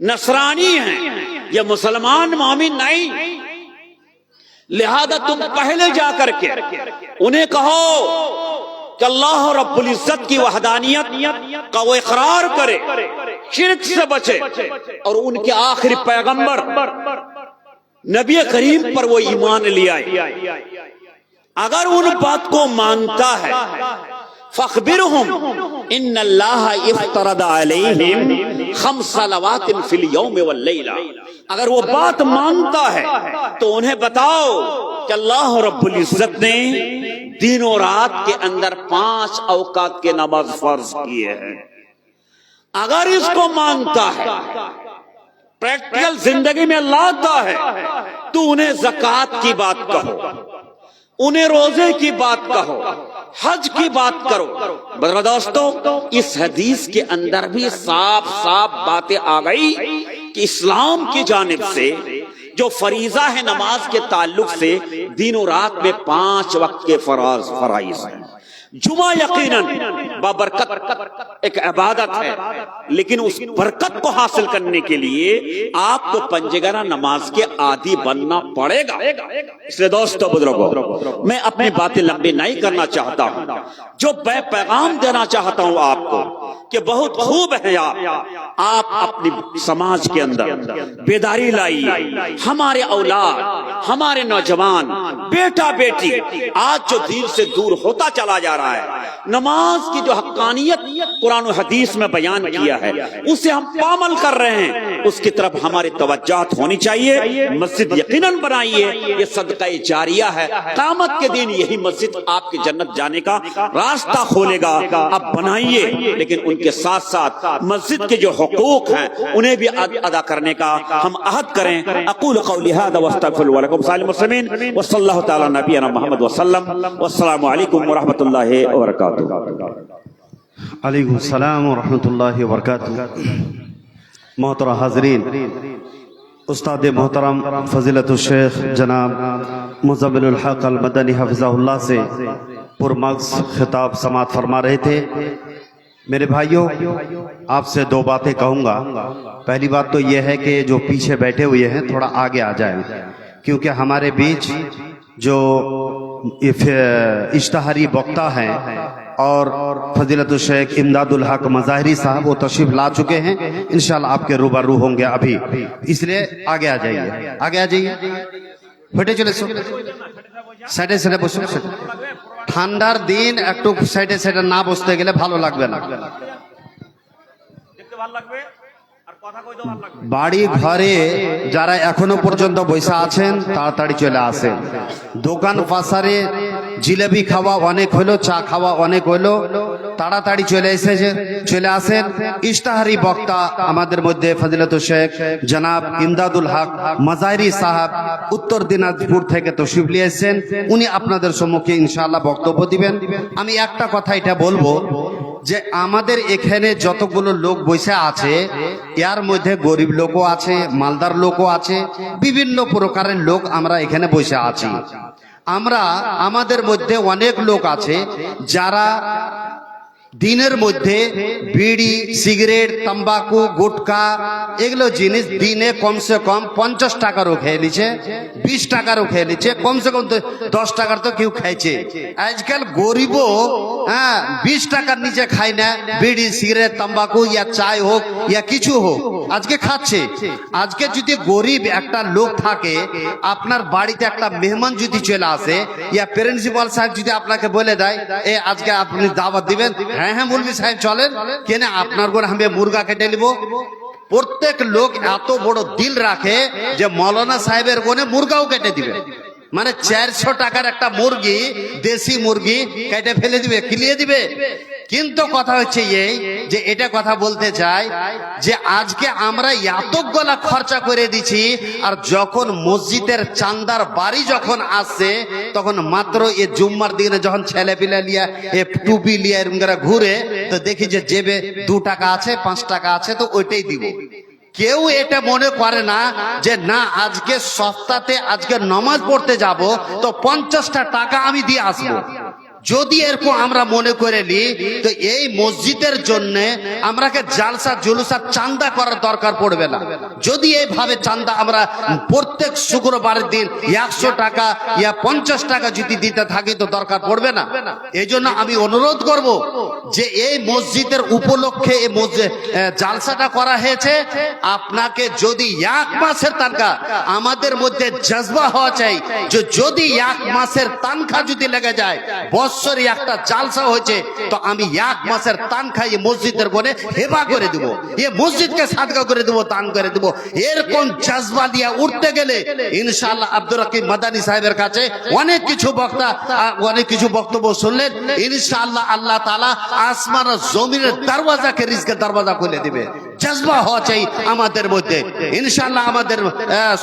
नसरानी हैं, ये मुसलमान मोमिन नहीं। लिहाजा तुम पहले जा करके उन्हें कहो कि अल्लाह रब्बुल इज्जत की वहदानियत का वो इकरार करे, शिर्क से बचे, और उनके आखिरी पैगंबर नबी करीम पर वो ईमान ले आए। अगर उन बात को मानता है फखबिरहुम इन्नल्लाह इफ्तरद अलैहिम खम्स सलावातिन फिल यौम वल लैला। अगर वो बात मानता है तो उन्हें बताओ कि अल्लाह रब्बुल इज्जत ने दिन और रात के अंदर 5 औकात के नमाज फर्ज किए हैं। अगर इसको मानता है, प्रैक्टिकल जिंदगी में लाता है, तो उन्हें ज़कात की बात कहो, उन्हें रोजे की बात कहो, हज की बात करो। बड़ा दोस्तों, इस हदीस के अंदर भी साफ साफ बातें आ गई कि इस्लाम की जानिब से जो फरीजा है नमाज के ताल्लुक से दिन और रात में 5 वक्त के फराइज हैं। जुमा यकीनन बाबरकत एक इबादत है, लेकिन उस बरकत को हासिल करने के लिए आपको पंजगाना नमाज के आदी बनना पड़ेगा। इसलिए दोस्तों बुजुर्गों, मैं अपनी बातें लंबी नहीं करना चाहता हूं, जो मैं पैगाम देना चाहता हूं आपको कि बहुत खूब है आप अपनी समाज के अंदर बेदारी लाइए। हमारे औलाद, हमारे नौजवान, बेटा बेटी आज जो दीन से दूर होता चला जा रहा है, नमाज की जो हक्कानियत कुरान और हदीस में बयान किया है उसे हम पामल कर रहे हैं, उसकी तरफ हमारी तवज्जोहत होनी चाहिए। मस्जिद यकीनन बनाइए, ये सदका जारिया है, क़यामत के दिन यही मस्जिद आपकी जन्नत जाने का रास्ता खोलेगा। अब बनाइए, लेकिन उनके साथ साथ मस्जिद के जो हुकूक हैं उन्हें भी अदा करने का हम अहद करें। अक़ूलु क़ौली हाज़ा वस्तग़फ़िरु लकुम सालिल मुस्लिमीन व सल्लल्लाहु तआला नबियना मुहम्मद व सल्लम। वस्सलामु अलैकुम व रहमतुल्लाहि व बरकातुहू। अलैकुम सलाम व रहमतुल्लाहि व बरकातुहू। मोहतरम हाज़रीन, उस्ताद मोहतरम फ़ज़ीलतुल शेख जनाब मुज़म्मिलुल हक़ अल मदनी हफ़िज़हुल्लाह से पुरमग़ज़ खिताब समाअत फरमा रहे थे। मेरे भाइयों, आपसे 2 बातें कहूँगा। पहली बात तो यह है कि जो पीछे बैठे हुए हैं थोड़ा आगे आ जाएं, क्योंकि हमारे बीच जो इश्तहारी वक्ता हैं और फ़ज़ीलतुल शेख इमदादुल हक़ मज़ाहिरी साहब वो तशरीफ़ ला चुके हैं, इंशाअल्लाह आपके रूबरू होंगे अभी, इसलिए आगे आ जाइए, आगे आ जाइए। फटे चले সাইডে সাইডে বসুন। ঠান্ডার দিন একটু সাইডে সাইডে না বসতে গেলে ভালো লাগবে না। বাড়ি ঘরে যারা এখনো পর্যন্ত বসে আছেন তাড়াতাড়ি চলে আসেন। দোকান পাশারে জিলেবি খাওয়া অনেক হলো, চা খাওয়া অনেক হলো, তাড়াতাড়ি চলে আসেন। ইশতাহারি বক্তা আমাদের মধ্যে ফজিলাতুল শেখ জনাব ইমদাদুল হক মাজাইরি সাহেব উত্তর দিনাজপুর থেকে তশরিফ নিয়ে এসেছেন। উনি আপনাদের সম্মুখে ইনশাআল্লাহ বক্তব্য দিবেন। আমি একটা কথা এটা বলবো যে আমাদের এখানে যতগুলো লোক বসে আছে এর মধ্যে গরিব লোকও আছে, মালদার লোকও আছে, বিভিন্ন প্রকারের লোক আমরা এখানে বসে আছি। আমাদের মধ্যে অনেক লোক আছে যারা দিনের মধ্যে বিড়ি, সিগারেট, তাম্বাকু, গুটকা এগুলো জিনিস দিনে কমসে কম 50 টাকারও খেয়ে নিচ্ছে, 20 টাকারও খেয়ে নিচ্ছে, কমসে কম 10 টাকার তো কেউ খাইছে। আজকাল গরিবও 20 টাকার নিচে খায় না বিড়ি, সিগারেট, তাম্বাকু ইয়া চায় হোক ইয়া কিছু হোক, আজকে খাচ্ছে। আজকে যদি গরিব একটা লোক থাকে, আপনার বাড়িতে একটা মেহমান যদি চলে আসে, ইয়া প্রিন্সিপাল সাহেব যদি আপনাকে বলে দেয় এ আজকে আপনি দাওয়াত দিবেন, হ্যাঁ হ্যাঁ মুরগি সাহেব চলেন, কেন আপনার ঘরে আমি মুরগা কেটে নিব। প্রত্যেক লোক এত বড় দিল রাখে যে মৌলানা সাহেবের কোনে মুরগাও কেটে দিবে, মানে 400 টাকার একটা মুরগি, দেশি মুরগি কেটে ফেলে দিবে, কিলিয়ে দিবে। কিন্তু কথা হচ্ছে এই যে এটা কথা বলতে চাই যে আজকে আমরা এতগুলা খরচা করে দিছি, আর যখন মসজিদের চান্দার বাড়ি যখন আসছে তখন মাত্র এ জুম্মার দিনে যখন ছেলে পিলা লিয়া এ টুপি লিয়া এরকম করে ঘুরে, তো দেখি যে জেবে 2 টাকা আছে, 5 টাকা আছে, তো ওইটাই দিব। কেউ এটা মনে করে না যে না আজকে সপ্তাহে আজকে নামাজ পড়তে যাব তো 50টা টাকা আমি দিয়ে আসবো। যদি এরকম আমরা মনে করে নি তো এই মসজিদের জন্য আমরাকে জালসা জুলুসা চান্দা করার দরকার পড়বে না। যদি এইভাবে চান্দা আমরা প্রত্যেক শুক্রবারের দিন 100 টাকা ইয়া 50 টাকা যদি দিতে থাকি তো দরকার পড়বে না। এই জন্য আমি অনুরোধ করব যে এই মসজিদের উপলক্ষে এই জালসাটা করা হয়েছে, আপনাকে যদি 1 মাসের তানখা, আমাদের মধ্যে জজবা হওয়া চাই যে যদি 1 মাসের তানখা যদি লেগে যায়, বছরে একটা জালসা হয়েছে তো আমি 1 মাসের তানখা এই মসজিদের কোনে হেবা করে দেব, এই মসজিদকে সাদকা করে দেব, দান করে দেব। এরকম জজবা দিয়ে উঠতে গেলে ইনশাআল্লাহ আব্দুর রকিব মাদানী সাহেবের কাছে অনেক কিছু বক্তব্য শুনলেন, ইনশাআল্লাহ আল্লাহ তাআলা আসমান আর জমিনের দরওয়াজাকে রিজকের দরওয়াজা খুলে দিবে। জজবা হওয়া চাই আমাদের মধ্যে। ইনশাআল্লাহ আমাদের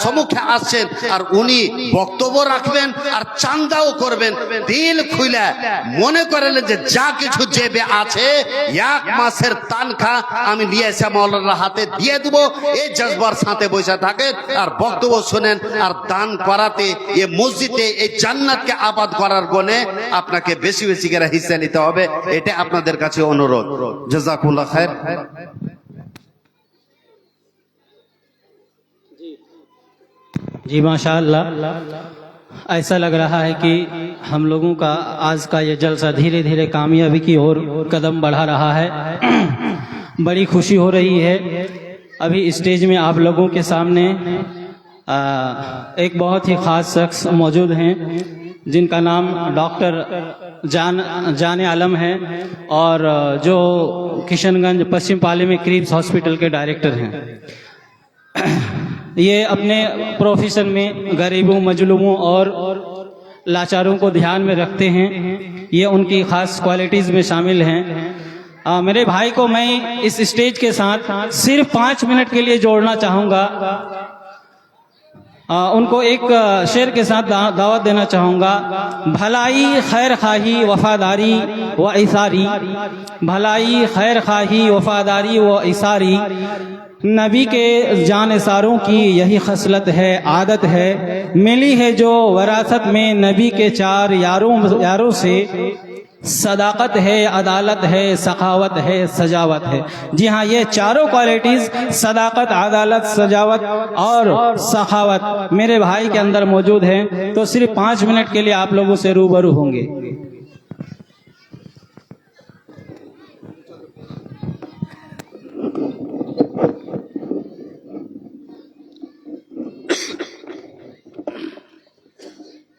সম্মুখে আসছেন আর উনি বক্তব্য রাখবেন আর চান্দাও করবেন। দিল খুলে মনে করেন যে যা কিছু জেবে আছে 1 মাসের তানখা আমি নিয়ে এসে মাওলানার হাতে দিয়ে দেব। এই জজবার সাথে বসে থাকেন আর বক্তব্য শুনেন আর দান করাতে এই মসজিদে এই জান্নাতকে আবাদ করার গুণে আপনাকে বেশি বেশি করে হিস্সা নিতে হবে। এটা আপনাদের কাছে অনুরোধ। জাযাকুল্লাহ খায়ের। जी माशाअल्लाह, ऐसा लग रहा है कि हम लोगों का आज का ये जलसा धीरे धीरे कामयाबी की ओर कदम बढ़ा रहा है। बड़ी खुशी हो रही है। अभी स्टेज में आप लोगों के सामने एक बहुत ही ख़ास शख्स मौजूद हैं जिनका नाम डॉक्टर जान आलम है और जो किशनगंज पश्चिम पाली में क्रीब्स हॉस्पिटल के डायरेक्टर हैं। ये अपने प्रोफेशन में गरीबों, मजलूमों और लाचारों को ध्यान में रखते हैं। ये उनकी ख़ास क्वालिटीज़ में शामिल हैं। मेरे भाई को मैं इस स्टेज के साथ सिर्फ 5 मिनट के लिए जोड़ना चाहूँगा। उनको एक शेर के साथ दावत देना चाहूँगा। भलाई, खैर खाही, वफादारी व इसारी। भलाई, खैर खाही, वफादारी व इसारी। नबी के जानिसारों की यही खसलत है, आदत है। मिली है जो वरासत में नबी के 4 यारों से। सदाकत है, अदालत है, सखावत है, सजावत है। जी हाँ, ये चारों क्वालिटीज़ सदाकत, अदालत, सजावत और सखावत मेरे भाई के अंदर मौजूद हैं। तो सिर्फ 5 मिनट के लिए आप लोगों से रूबरू होंगे।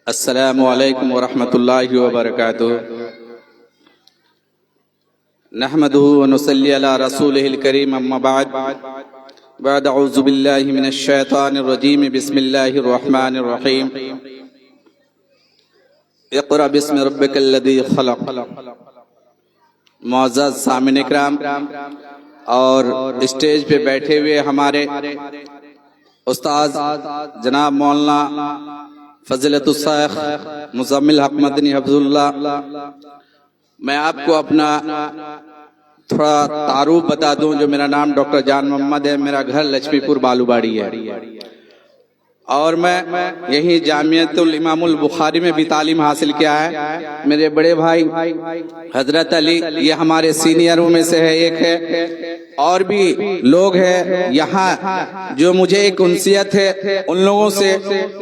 अस्सलामु अलैकुम वरहमतुल्लाहि वबरकातुहू। नहमदुहु व नुसल्ली अला रसूलिहिल करीम, अम्मा बाद। बाद अऊज़ु बिल्लाहि मिनश शैतानिर रजीम, बिस्मिल्लाहिर रहमानिर रहीम। इक़रा बिस्मि रब्बिकल लज़ी खलक़। मुअज़्ज़ज़ सामिन इकराम और स्टेज पे बैठे हुए हमारे उस्ताद जनाब मौलाना फज़ीलतुश शेख मुज़म्मिल हक मदनी हफ़्ज़ुल्लाह, मैं आपको अपना थोड़ा तारुफ बता दूं। जो मेरा नाम डॉक्टर जान मोहम्मद है, मेरा घर लक्ष्मीपुर बालूबाड़ी है और मैं यही जामियतुल इमामुल बुखारी में भी तालीम हासिल किया है। मेरे बड़े भाई हजरत अली ये हमारे सीनियरों में से है, एक है और भी लोग हैं यहाँ जो मुझे एक उनसियत है उन लोगों से,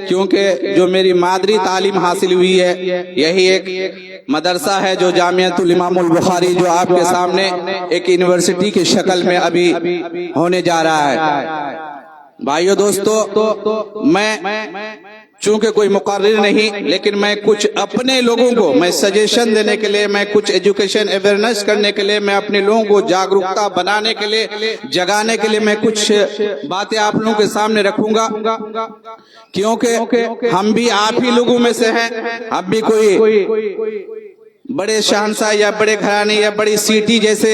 क्योंकि जो मेरी मादरी तालीम हासिल हुई है यही एक मदरसा है जो जामियतुल इमामुल बुखारी, जो आपके सामने एक यूनिवर्सिटी की शक्ल में अभी होने जा रहा है। भाइयों दोस्तों, मैं चूंकि कोई मुकर्रिर नहीं, लेकिन मैं कुछ अपने लोगों को मैं सजेशन देने के लिए, मैं कुछ एजुकेशन अवेयरनेस करने के लिए, मैं अपने लोगों को जागरूकता बनाने के लिए, जगाने के लिए मैं कुछ बातें आप लोगों के सामने रखूंगा, क्योंकि हम भी आप ही लोगों में से हैं। हम भी कोई बड़े शहंशाह या बड़े घराने या बड़ी सिटी जैसे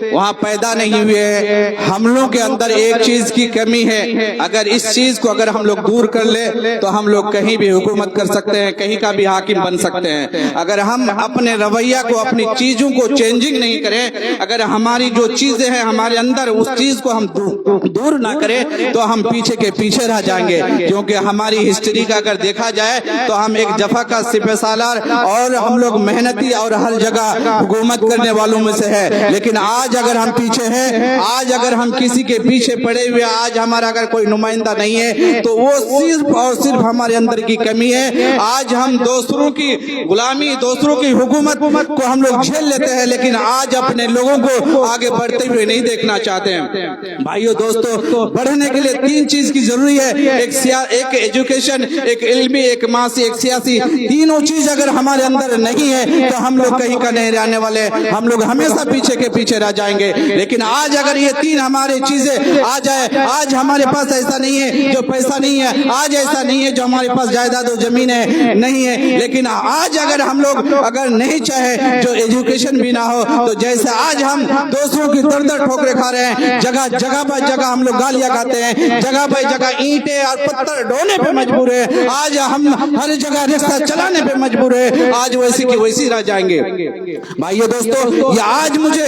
वहाँ पैदा नहीं हुए हैं। हम लोग के अंदर एक चीज की कमी है, अगर इस चीज को अगर हम लोग दूर कर ले तो हम लोग कहीं भी हुकूमत कर सकते हैं, कहीं का भी हाकिम बन सकते हैं। अगर हम अपने रवैया को, अपनी चीजों को चेंजिंग नहीं करें, अगर हमारी जो चीजें हैं हमारे अंदर उस चीज को हम दूर ना करें तो हम पीछे के पीछे रह जाएंगे। क्योंकि हमारी हिस्ट्री का अगर देखा जाए तो हम एक दफा का सिपहसालार और हम लोग मेहनती और हर जगह हुकूमत करने वालों में से है। लेकिन आज अगर हम पीछे हैं, आज अगर हम किसी के पीछे पड़े हुए, आज हमारा अगर कोई नुमाइंदा नहीं है तो वो सिर्फ और सिर्फ हमारे अंदर की कमी है। आज हम दूसरों की गुलामी, दूसरों की हुकूमत को हम लोग झेल लेते हैं, लेकिन आज अपने लोगों को आगे बढ़ते हुए नहीं देखना चाहते हैं। भाइयों दोस्तों, बढ़ने के लिए तीन चीज की जरूरी है, एक एजुकेशन, एक इल्मी, एक मासी, एक सियासी। तीनों चीज अगर हमारे अंदर नहीं है तो हम लोग कहीं का नहीं रहने वाले, हम लोग हमेशा पीछे के पीछे रह जाएंगे। लेकिन आज अगर ये तीन हमारी चीजें आ जाए, आज हमारे पास ऐसा नहीं है जो पैसा नहीं है, आज ऐसा नहीं है जो हमारे पास जायदाद और जमीन है नहीं है, लेकिन आज अगर हम लोग अगर नहीं चाहे जो एजुकेशन भी ना हो, तो जैसे आज हम दूसरों की दर दर ठोकरे खा रहे हैं, जगह जगह पर जगह हम लोग गालियां खाते हैं, जगह पर जगह ईंटें और पत्थर ढोने पे मजबूर है, आज हम हर जगह रिक्शा चलाने पे मजबूर है, आज वैसी की वैसी रह जाएंगे। भाइयों दोस्तों, ये आज मुझे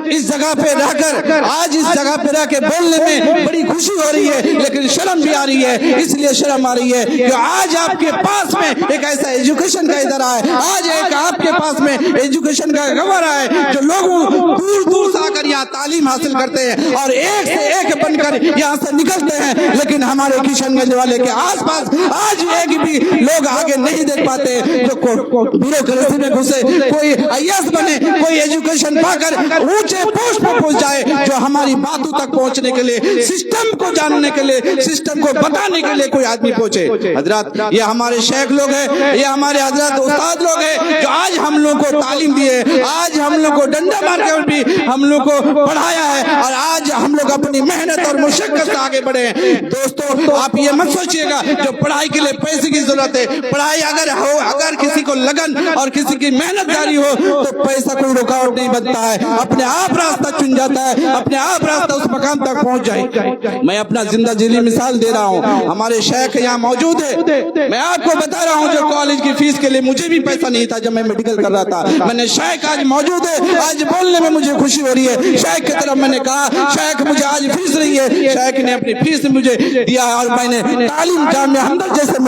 इस जगह पे रहकर, आज इस जगह पे रह के बोलने में बड़ी खुशी हो रही है, लेकिन शर्म भी आ रही है। इसलिए शर्म आ रही है कि आज आपके पास में एक ऐसा एजुकेशन का इदारा है, आज एक आपके पास में एजुकेशन का गवारा है जो लोग दूर दूर से आकर यहाँ तालीम हासिल करते हैं और एक से एक बनकर यहाँ से निकलते हैं। लेकिन हमारे किशनगंज वाले के आसपास आज एक भी लोग आगे नहीं देख पाते जो ब्यूरोक्रेसी में घुसे, कोई आईएएस बने, कोई एजुकेशन पाकर ऊंचे पोस्ट पर पहुंच जाए, जो हमारी बातों तक पहुंचने के लिए, सिस्टम को जानने के लिए, सिस्टम को बताने के लिए कोई आदमी पहुंचे। हजरत, ये हमारे शेख लोग हैं, ये हमारे हजरत उस्ताद लोग हैं जो आज हम लोग को तालीम दिए, आज हम लोग को डंडा मार कर भी हम लोग को पढ़ाया है और आज हम लोग अपनी मेहनत और मुशक्कत से आगे बढ़े। दोस्तों, आप ये मत सोचिएगा जो पढ़ाई के लिए पैसे की जरूरत है, पढ़ाई अगर हो, अगर किसी को लगन और किसी की मेहनत जारी हो तो पैसा कोई रुकावट नहीं बनता है, अपने आप रास्ता चुन जाता है, अपने आप रास्ता उस मकाम तक पहुंच जाए। मैं अपना जिंदा जिली मिसाल दे रहा हूँ, हमारे शेख यहाँ मौजूद है, मैं आपको बता रहा हूँ जो कॉलेज की फीस के लिए मुझे भी पैसा नहीं था जब मैं मेडिकल कर रहा था, मैंने शेख आज मौजूद है, आज बोलने में मुझे खुशी हो रही है। शेख की तरफ मैंने कहा, शेख मुझे आज फीस नहीं है, शेख ने अपनी फीस मुझे दिया और मैंने तालीम जामिया हमदर्द जैसे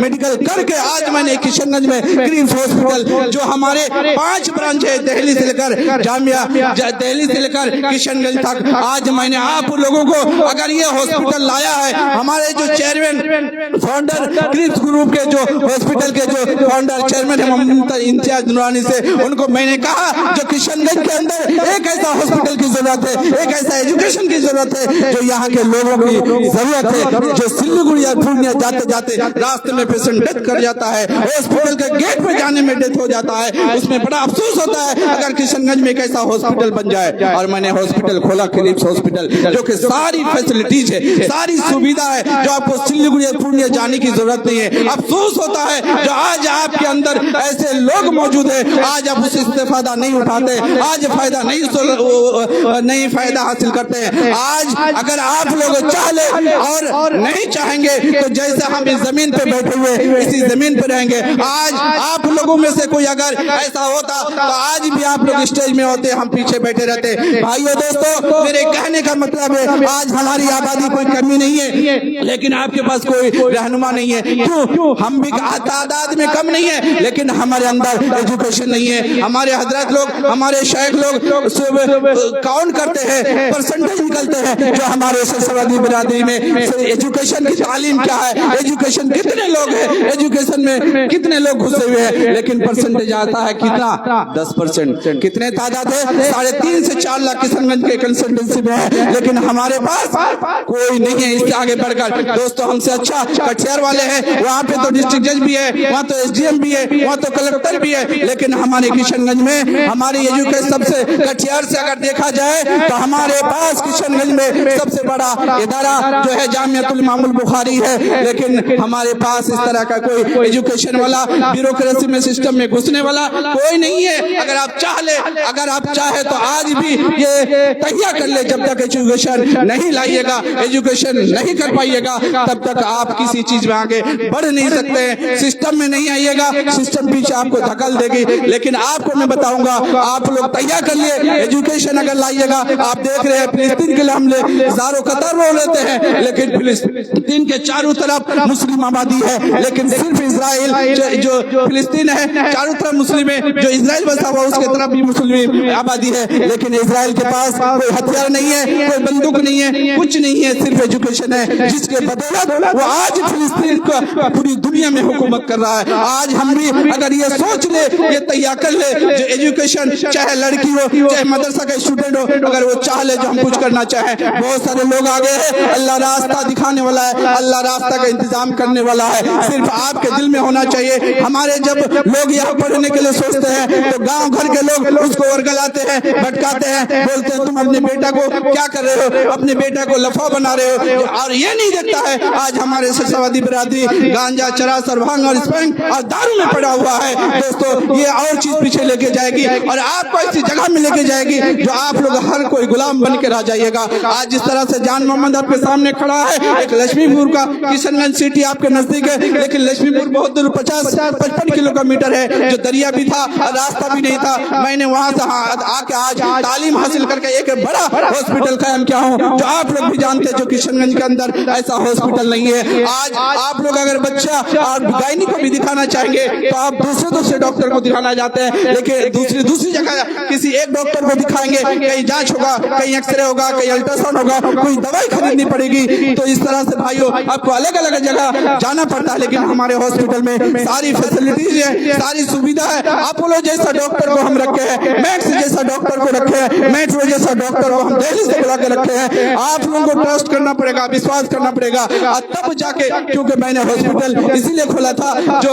मेडिकल करके आज मैंने किशनगंज में क्रीम्स हॉस्पिटल, जो हमारे 5 ब्रांच है, दिल्ली से लेकर जामिया, दिल्ली से लेकर किशनगंज तक, आज मैंने आप लोगों को अगर ये हॉस्पिटल लाया है, हमारे जो चेयरमैन फाउंडर क्रिप्स ग्रुप के जो हॉस्पिटल के जो फाउंडर चेयरमैन है इम्तियाज नूरानी से, उनको मैंने कहा जो किशनगंज के अंदर एक ऐसा हॉस्पिटल की जरूरत है, एक ऐसा एजुकेशन की जरूरत है जो यहाँ के लोगों की जरूरत है, जो सिल्लीगुड़ी या जाते जाते रास्ते में पेशेंट डेथ कर जाता है, हॉस्पिटल के गेट पे जाने में डेथ हो जाता है, उसमें बड़ा अफसोस होता है अगर किशनगंज में एक ऐसा हॉस्पिटल बन जाए। और मैंने हॉस्पिटल खोला, फिलिप्स हॉस्पिटल, जो कि सारी फैसिलिटीज है, सारी सुविधा है, जो आपको सिलीगुड़ी या पूर्णिया जाने की जरूरत नहीं है। अफसोस होता है जो आज आपके अंदर ऐसे लोग मौजूद है, आज आप उससे इस्तेफादा नहीं उठाते, आज फायदा नहीं फायदा हासिल करते हैं। आज अगर आप लोग चाह ले और नहीं चाहेंगे तो जैसे हम इस जमीन पे बैठे हुए इसी जमीन पे रहेंगे। आज आप लोगों में से कोई अगर ऐसा होता तो आज भी आप लोग स्टेज में होते, हम पीछे बैठे रहते। भाइयों दोस्तों, मेरे कहने का मतलब है आज हमारी आबादी कोई कमी नहीं है, लेकिन आपके पास कोई रहनुमा नहीं है। क्यों? हम भी तादाद में कम नहीं है, लेकिन हमारे अंदर एजुकेशन नहीं है। हमारे हजरत लोग, हमारे शेख लोग काउंट करते हैं, परसेंटेज निकलते हैं जो हमारे सरसवादी बिरादरी में एजुकेशन की तालीम क्या है, एजुकेशन कितने लोग हैं, एजुकेशन में कितने लोग घुसे हुए हैं, लेकिन परसेंटेज आता है कितना? 10%। कितने तादाद है? 3.5 से 4 लाख किशनगंज के कंसल्टेंसी में है, लेकिन हमारे पास कोई नहीं है इससे आगे बढ़कर। दोस्तों, हमसे अच्छा कटिहार वाले हैं, वहाँ पे तो डिस्ट्रिक्ट जज भी है, वहाँ तो SDM भी है, वहाँ तो कलेक्टर भी है, लेकिन हमारे किशनगंज में हमारी एजुकेशन सबसे कटिहार से अगर देखा जाए तो हमारे पास किशनगंज में सबसे बड़ा इदारा जो है जामियातुल इमामुल बुखारी है, लेकिन हमारे पास इस तरह का कोई एजुकेशन वाला, ब्यूरोक्रेसी में, सिस्टम में घुसने वाला कोई नहीं है। अगर आप चाहे तो आज भी ये तैयार कर ले, जब तक एजुकेशन नहीं लाइएगा, एजुकेशन नहीं कर पाइएगा, तब तक आप किसी चीज में आगे बढ़ नहीं सकते। सिस्टम में नहीं आइएगा, सिस्टम पीछे आपको धकल देगी। लेकिन आपको मैं बताऊंगा, आप लोग तैयार कर लिए, एजुकेशन अगर लाइएगा। आप देख रहे हैं फिलिस्तीन के लिए हमले हजारों कतर रो लेते हैं, लेकिन फिलिस्तीन के चारों तरफ मुस्लिम आबादी है, लेकिन सिर्फ इजराइल जो फिलिस्तीन है चारों तरफ मुस्लिम है, जो इजराइल बसा हुआ उसके तरफ भी मुस्लिम आबादी है, लेकिन इजराइल के पास कोई हथियार नहीं है, कोई बंदूक नहीं है, कुछ नहीं है, सिर्फ एजुकेशन है, जिसके बदौलत वो आज फिलिस्तीन को पूरी दुनिया में हुकूमत कर रहा है। आज हम भी अगर ये सोच ले, ये तैयार कर ले, जो एजुकेशन, चाहे लड़की हो चाहे मदरसा का स्टूडेंट हो, अगर वो चाह ले जो हम कुछ करना चाहे, बहुत सारे लोग आगे हैं, अल्लाह रास्ता दिखाने वाला है, अल्लाह रास्ता का इंतजाम करने वाला है, सिर्फ आपके दिल में होना चाहिए। हमारे जब लोग यहाँ पढ़ने के लिए सोचते हैं तो गांव घर के लोग उसको वर्गलाते हैं, भटकाते हैं, बोलते हैं तुम अपने बेटा को क्या कर रहे हो, अपने बेटा को लफा बना रहे हो, और ये नहीं देखता है आज हमारे सरसवादी बिरादरी गांजा, चरस और भांग और स्पैंग और दारू में पड़ा हुआ है। दोस्तों, ये और चीज पीछे लेके जाएगी और आपको ऐसी जगह में लेके जाएगी जो आप लोग हर कोई गुलाम बन के रह जाइएगा। आज जिस तरह से जान मोहम्मद आपके सामने खड़ा है, एक लक्ष्मीपुर का, किशनगंज सिटी आपके नजदीक है, लेकिन लक्ष्मीपुर बहुत दूर 50-55 किलोमीटर है, जो दरिया भी था और रास्ता भी नहीं था। मैंने वहां से आके आज तालीम हासिल करके एक बड़ा हॉस्पिटल कायम किया हूँ, जो आप लोग भी जानते हैं, जो किशनगंज के अंदर ऐसा हॉस्पिटल नहीं है। आज आप लोग अगर बच्चा और गायनी को भी दिखाना चाहेंगे तो आप दूसरे डॉक्टर को दिखाना जाते हैं, लेकिन दूसरी जगह किसी एक डॉक्टर को दिखाएंगे, कहीं जांच होगा, कहीं एक्सरे होगा, कहीं अल्ट्रासाउंड होगा, कोई दवाई खरीदनी पड़ेगी। तो इस तरह से भाइयों आपको अलग अलग जगह जाना पड़ता है, लेकिन हमारे हॉस्पिटल में सारी फैसिलिटीज है, सारी सुविधा है। अपोलो जैसा डॉक्टर को हम रखे हैं, मैक्स जैसा डॉक्टर को रखे हैं, मेट्रो जैसा डॉक्टर को हम दिल्ली से बुला के रखे हैं। आप लोगों को ट्रस्ट करना पड़ेगा, विश्वास करना पड़ेगा, तब जाके, क्योंकि मैंने हॉस्पिटल इसीलिए खोला था जो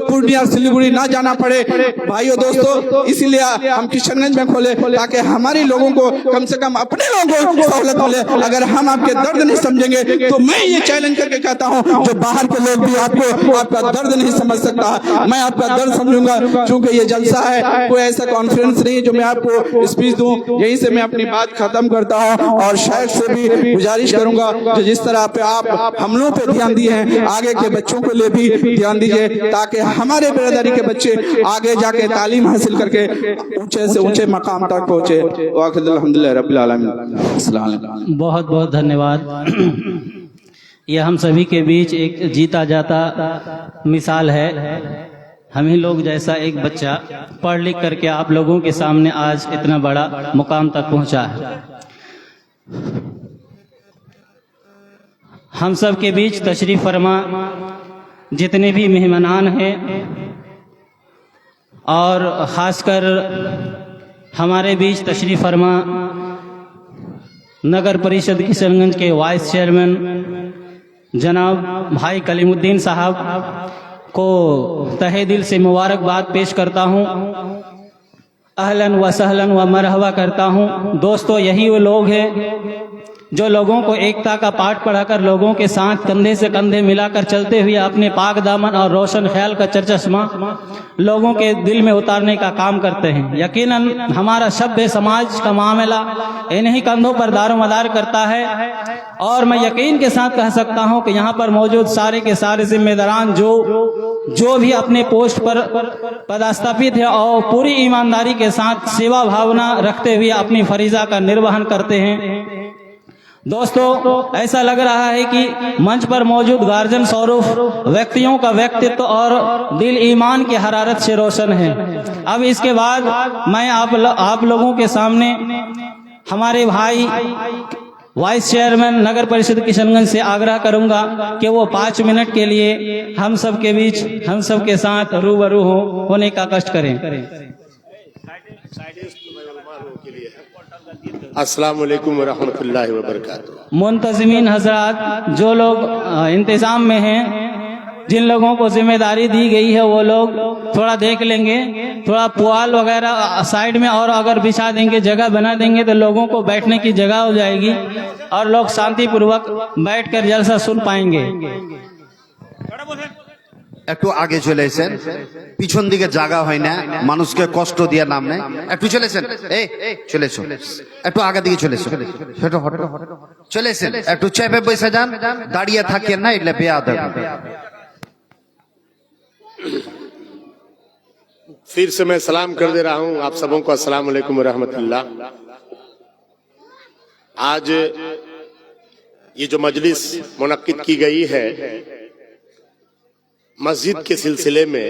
पूर्णिया सिलीगुड़ी ना जाना पड़े। भाइयों दोस्तों, इसीलिए हम किशनगंज में खोले ताकि हमारे लोगों को, कम से कम अपने लोगों को सहूलत मिले। अगर हम आपके दर्द नहीं समझेंगे तो मैं ये चैलेंज करके कहता हूँ, जो बाहर के लोग भी आपका दर्द नहीं समझ सकता, मैं आपका दर्द समझूंगा। क्योंकि ये जलसा है, कोई ऐसा कॉन्फ्रेंस नहीं जो मैं आपको स्पीच दूं। यहीं से मैं अपनी बात खत्म करता हूँ और शेख से भी गुजारिश करूंगा, जो जिस तरह पे आप हमलों पे ध्यान दिए हैं, आगे के बच्चों के लिए भी ध्यान दीजिए, ताकि हमारे बिरादरी के बच्चे आगे जाके तालीम हासिल करके ऊंचे से ऊंचे मकाम तक पहुंचे। अल्हम्दुलिल्लाह रब्बिल आलमीन। अस्सलाम वालेकुम। बहुत बहुत धन्यवाद। यह हम सभी के बीच एक जीता जाता मिसाल है। हम ही लोग जैसा एक बच्चा पढ़ लिख करके आप लोगों के सामने आज इतना बड़ा मुकाम तक पहुंचा है। हम सब के बीच तशरीफ फरमा जितने भी मेहमानान हैं, और ख़ासकर हमारे बीच तशरीफ फरमा नगर परिषद किशनगंज के वाइस चेयरमैन जनाब भाई कलीमुद्दीन साहब, को तहे दिल से मुबारकबाद पेश करता हूँ, अहलन व सहलन व मरहबा करता हूँ। दोस्तों, यही वो लोग हैं जो लोगों को एकता का पाठ पढ़ाकर लोगों के साथ कंधे से कंधे मिलाकर चलते हुए अपने पाक दामन और रोशन ख्याल का चरचश्मा लोगों के दिल में उतारने का काम करते हैं। यकीनन हमारा सभ्य समाज का मामला इन्हीं कंधों पर दारोमदार करता है, और मैं यकीन के साथ कह सकता हूं कि यहाँ पर मौजूद सारे के सारे जिम्मेदारान जो भी अपने पोस्ट पर पदस्थापित है और पूरी ईमानदारी के साथ सेवा भावना रखते हुए अपनी फरीजा का निर्वहन करते हैं। दोस्तों, ऐसा लग रहा है कि मंच पर मौजूद गार्जियन स्वरूप व्यक्तियों का व्यक्तित्व और दिल ईमान की हरारत से रोशन है। अब इसके बाद मैं आप लोगों के सामने हमारे भाई वाइस चेयरमैन नगर परिषद किशनगंज से आग्रह करूंगा कि वो 5 मिनट के लिए हम सब के बीच हम सब के साथ रूबरू होने का कष्ट करें। अस्सलाम वालेकुम रहमतुल्लाहि व बरकातुहू। मुंतज़िमीन हजरात, जो लोग इंतजाम में हैं, जिन लोगों को जिम्मेदारी दी गई है, वो लोग थोड़ा देख लेंगे, थोड़ा पुआल वगैरह साइड में और अगर बिछा देंगे, जगह बना देंगे तो लोगों को बैठने की जगह हो जाएगी और लोग शांतिपूर्वक बैठकर जलसा सुन पाएंगे। একটু আগে চলে এসেন, পিছন দিকে জায়গা হয় না, মানুষকে কষ্ট দিয়ে নাম নেই। একটু চলে এসেন, এই চলে এসো, একটু আগে দিকে চলে এসো, চলে এসেন, একটু চেপে বসে যান, দাঁড়িয়ে থাকেন না, এটা বেয়াদব। फिर से मैं सलाम कर दे रहा हूं आप सबों को। अस्सलाम वालेकुम रहमतुल्लाह। आज ये जो मजलिस मुनक्किद की गई है मस्जिद के सिलसिले में,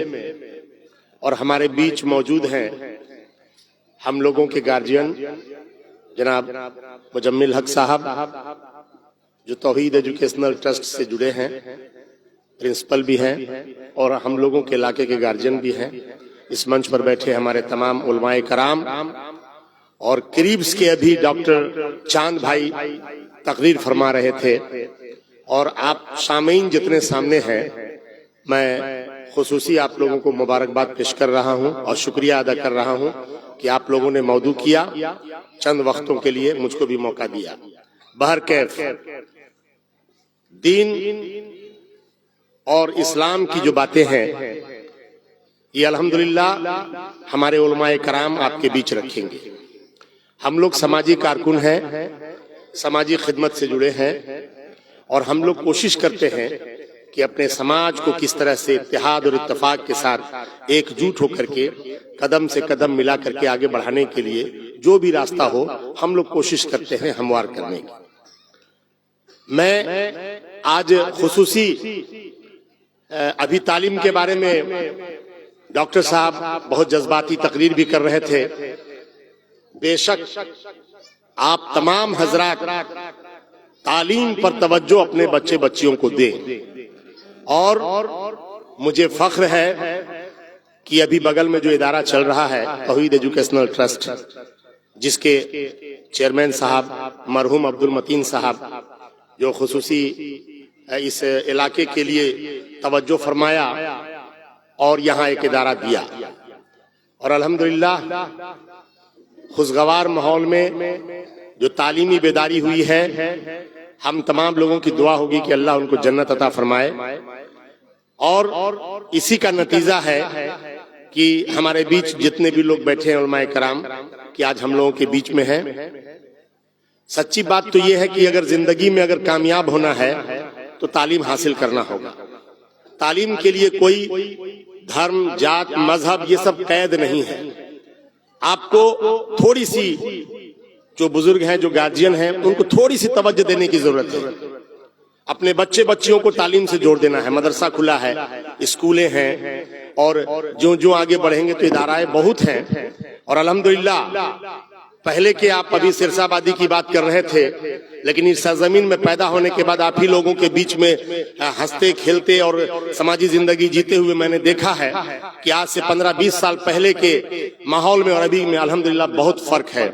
और हमारे बीच मौजूद हैं हम लोगों के गार्जियन जनाब मुजम्मिल हक साहब, जो तौहीद एजुकेशनल ट्रस्ट से जुड़े हैं, प्रिंसिपल भी हैं और हम लोगों के इलाके के गार्जियन भी हैं। इस मंच पर बैठे हमारे तमाम उलमाए कराम, और करीब के अभी डॉक्टर चांद भाई तकरीर फरमा रहे थे, और आप सामीन जितने सामने हैं, मैं खुसूसी आप लोगों को मुबारकबाद पेश कर रहा हूं और शुक्रिया अदा कर रहा हूं कि आप लोगों ने मौदू किया, चंद वक्तों के लिए मुझको भी मौका दिया। बहरकैफ दीन और इस्लाम की जो बातें हैं, ये अल्हम्दुलिल्लाह हमारे उलमाए कराम आपके बीच रखेंगे। हम लोग समाजी कारकुन हैं, समाजी खिदमत से जुड़े हैं, और हम लोग कोशिश करते हैं कि अपने समाज को किस तरह से इत्तेहाद और इत्तेफाक के साथ एकजुट होकर के कदम से कदम मिला करके आगे बढ़ाने के लिए जो भी रास्ता हो हम लोग कोशिश करते हैं हमवार करने की। मैं आज खुसूसी अभी तालीम के बारे में डॉक्टर साहब बहुत जज्बाती तकरीर भी कर रहे थे। बेशक आप तमाम हजरात तालीम पर तवज्जो अपने बच्चे बच्चियों को दें, और मुझे फख्र है कि अभी बगल में जो इदारा चल रहा है तौहीद एजुकेशनल ट्रस्ट, जिसके चेयरमैन साहब मरहूम अब्दुल मतीन साहब, जो खुसूसी इस इलाके के लिए तवज्जो फरमाया और यहाँ एक इदारा दिया, और अल्हम्दुलिल्लाह खुशगवार माहौल में जो तालीमी बेदारी हुई है, हम तमाम लोगों की दुआ होगी कि अल्लाह उनको जन्नत अता फरमाए, और इसी का नतीजा है कि हमारे बीच जितने भी लोग बैठे हैं उलमाए कराम, कि आज हम लोगों के बीच में हैं। सच्ची बात तो ये है कि अगर जिंदगी में अगर कामयाब होना है तो तालीम हासिल करना होगा। तालीम के लिए कोई धर्म, जात, मजहब ये सब कैद नहीं है। आपको थोड़ी सी, जो बुजुर्ग हैं, जो गार्जियन हैं, उनको थोड़ी सी तवज्जो देने की जरूरत है। अपने बच्चे बच्चियों को तालीम से जोड़ देना है। मदरसा खुला है, स्कूलें हैं, और जो जो आगे बढ़ेंगे तो इदाराएं बहुत हैं, और अल्हम्दुलिल्लाह पहले के आप अभी सिरसाबादी की बात कर रहे थे, लेकिन इस सरजमीन में पैदा होने के बाद आप ही लोगों के बीच में हंसते खेलते और समाजी जिंदगी जीते हुए मैंने देखा है कि आज से 15-20 साल पहले के माहौल में और अभी में अल्हम्दुलिल्लाह बहुत फर्क है।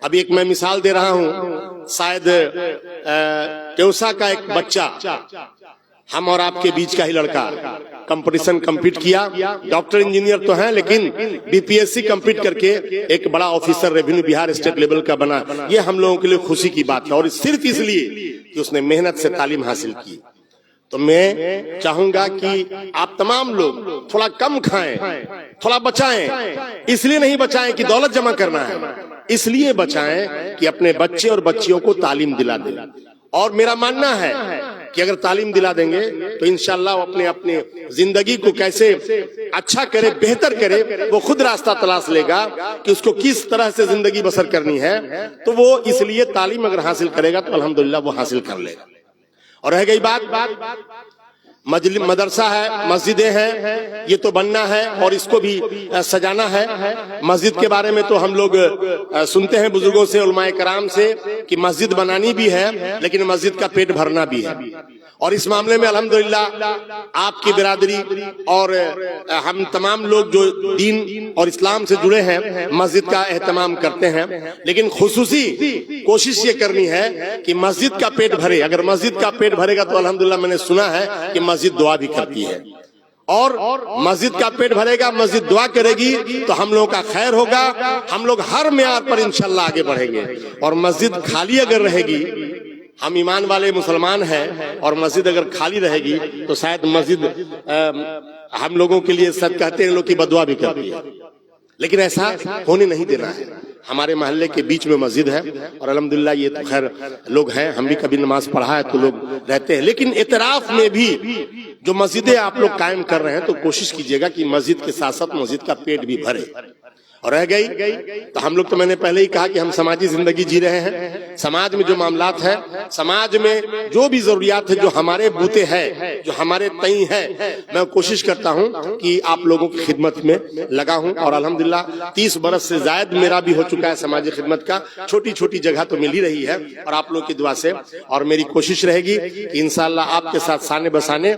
अभी एक मैं मिसाल दे रहा हूं, शायद टेउसा का एक बच्चा हम और आपके बीच का ही लड़का कंपटीशन कम्पीट किया, डॉक्टर इंजीनियर तो हैं लेकिन बीपीएससी कम्पीट करके एक बड़ा officer revenue Bihar state level का बना। ये हम लोगों के लिए खुशी की बात है, और सिर्फ इसलिए कि उसने मेहनत से तालीम हासिल की। तो मैं चाहूंगा कि आप तमाम लोग थोड़ा कम खाएं, थोड़ा बचाएं। इसलिए नहीं बचाएं कि दौलत जमा करना है, इसलिए बचाएं कि अपने बच्चे और बच्चियों को तालीम दिला दें। और मेरा मानना है कि अगर तालीम दिला देंगे तो इंशाअल्लाह वो अपने अपने जिंदगी को कैसे अच्छा करे, बेहतर करे, वो खुद रास्ता तलाश लेगा कि उसको किस तरह से जिंदगी बसर करनी है। तो वो इसलिए तालीम अगर हासिल करेगा तो अल्हम्दुलिल्लाह वो हासिल कर लेगा। और रह गई बात मदरसा है, मस्जिदें हैं, ये तो बनना है और इसको भी सजाना है। मस्जिद के बारे में तो हम लोग सुनते हैं बुजुर्गों से, उलमाए कराम से, कि मस्जिद बनानी भी है लेकिन मस्जिद का पेट भरना भी है। और इस मामले में अल्हम्दुलिल्लाह आपकी बिरादरी और हम तमाम लोग जो दीन और इस्लाम से जुड़े हैं मस्जिद का एहतमाम करते हैं, लेकिन खुसूसी कोशिश ये करनी है कि मस्जिद का पेट भरे। अगर मस्जिद का पेट भरेगा तो अल्हम्दुलिल्लाह मैंने सुना है कि मस्जिद दुआ भी करती है, और मस्जिद का पेट भरेगा, मस्जिद दुआ करेगी तो हम लोगों का खैर होगा, हम लोग हर मेयार पर इंशाअल्लाह आगे बढ़ेंगे। और मस्जिद खाली अगर रहेगी, हम ईमान वाले मुसलमान हैं, और मस्जिद अगर खाली रहेगी तो शायद मस्जिद हम लोगों के लिए सब कहते हैं लोग की बदुआ भी करती है, लेकिन ऐसा होने नहीं देना है। हमारे मोहल्ले के बीच में मस्जिद है और अल्हम्दुलिल्लाह ये तो खैर लोग हैं, हम भी कभी नमाज पढ़ा है तो लोग रहते हैं, लेकिन इतराफ में भी जो मस्जिदें आप लोग कायम कर रहे हैं तो कोशिश कीजिएगा कि मस्जिद के साथ साथ मस्जिद का पेट भी भरे। और रह गई तो हम लोग तो मैंने पहले ही कहा कि हम समाजी जिंदगी जी रहे हैं। समाज में जो मामलात है, समाज में जो भी जरूरियात है, जो हमारे बूते हैं, जो हमारे तई है, मैं कोशिश करता हूं कि आप लोगों की खिदमत में लगा हूं। और अल्हम्दुलिल्लाह 30 बरस से जायद मेरा भी हो चुका है समाजी खिदमत का। छोटी छोटी जगह तो मिल ही रही है और आप लोग की दुआ से, और मेरी कोशिश रहेगी कि इंशाअल्लाह आपके साथ साने बसाने,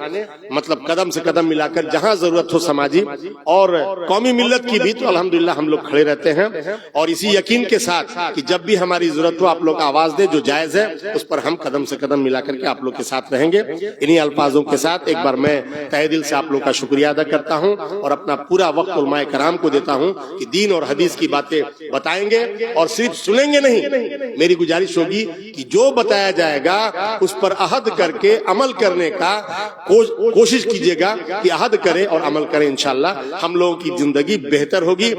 मतलब कदम से कदम मिलाकर जहां जरूरत हो समाजी और कौमी मिल्लत की भी, तो अल्हम्दुलिल्लाह हम लोग खड़े रहते हैं। और इसी यकीन के साथ कि जब भी हमारी जरूरत हो आप लोग आवाज दे, जो जायज है उस पर हम कदम से कदम मिला करके आप लोग के साथ रहेंगे। इन्हीं अल्फाजों के साथ एक बार मैं तहे दिल से आप लोग का शुक्रिया अदा करता हूं और अपना पूरा वक्त उलमाए कराम को देता हूं कि दीन और हदीस की बातें बताएंगे और सिर्फ सुनेंगे नहीं। मेरी गुजारिश होगी कि जो बताया जाएगा उस पर अहद करके अमल करने का कोशिश कीजिएगा कि अहद करें और अमल करें। इंशाअल्लाह हम लोगों की जिंदगी बेहतर होगी।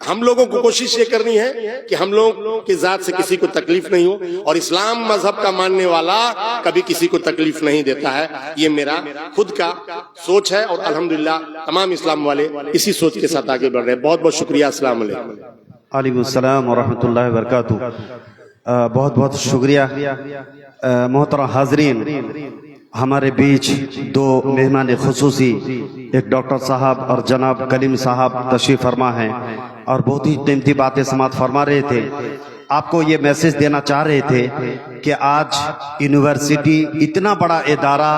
हम लोगों को कोशिश ये करनी है कि हम लोग की जात से किसी को तकलीफ नहीं हो, और इस्लाम मजहब का मानने वाला कभी किसी को तकलीफ नहीं देता है। ये मेरा खुद का सोच है और अल्हम्दुलिल्लाह तमाम इस्लाम वाले इसी सोच के साथ आगे बढ़ रहे हैं। बहुत बहुत शुक्रिया। अस्सलाम वालेकुम। वालेकुम अस्सलाम व रहमतुल्लाहि व बरकातहू। बहुत बहुत शुक्रिया। मोहतरम हाजरीन, हमारे बीच दो मेहमान खुसूसी, एक डॉक्टर साहब और जनाब कलीम साहब तशरीफ फरमा हैं और बहुत ही कीमती बातें समात फरमा रहे थे। आपको ये मैसेज देना चाह रहे थे कि आज यूनिवर्सिटी इतना बड़ा इदारा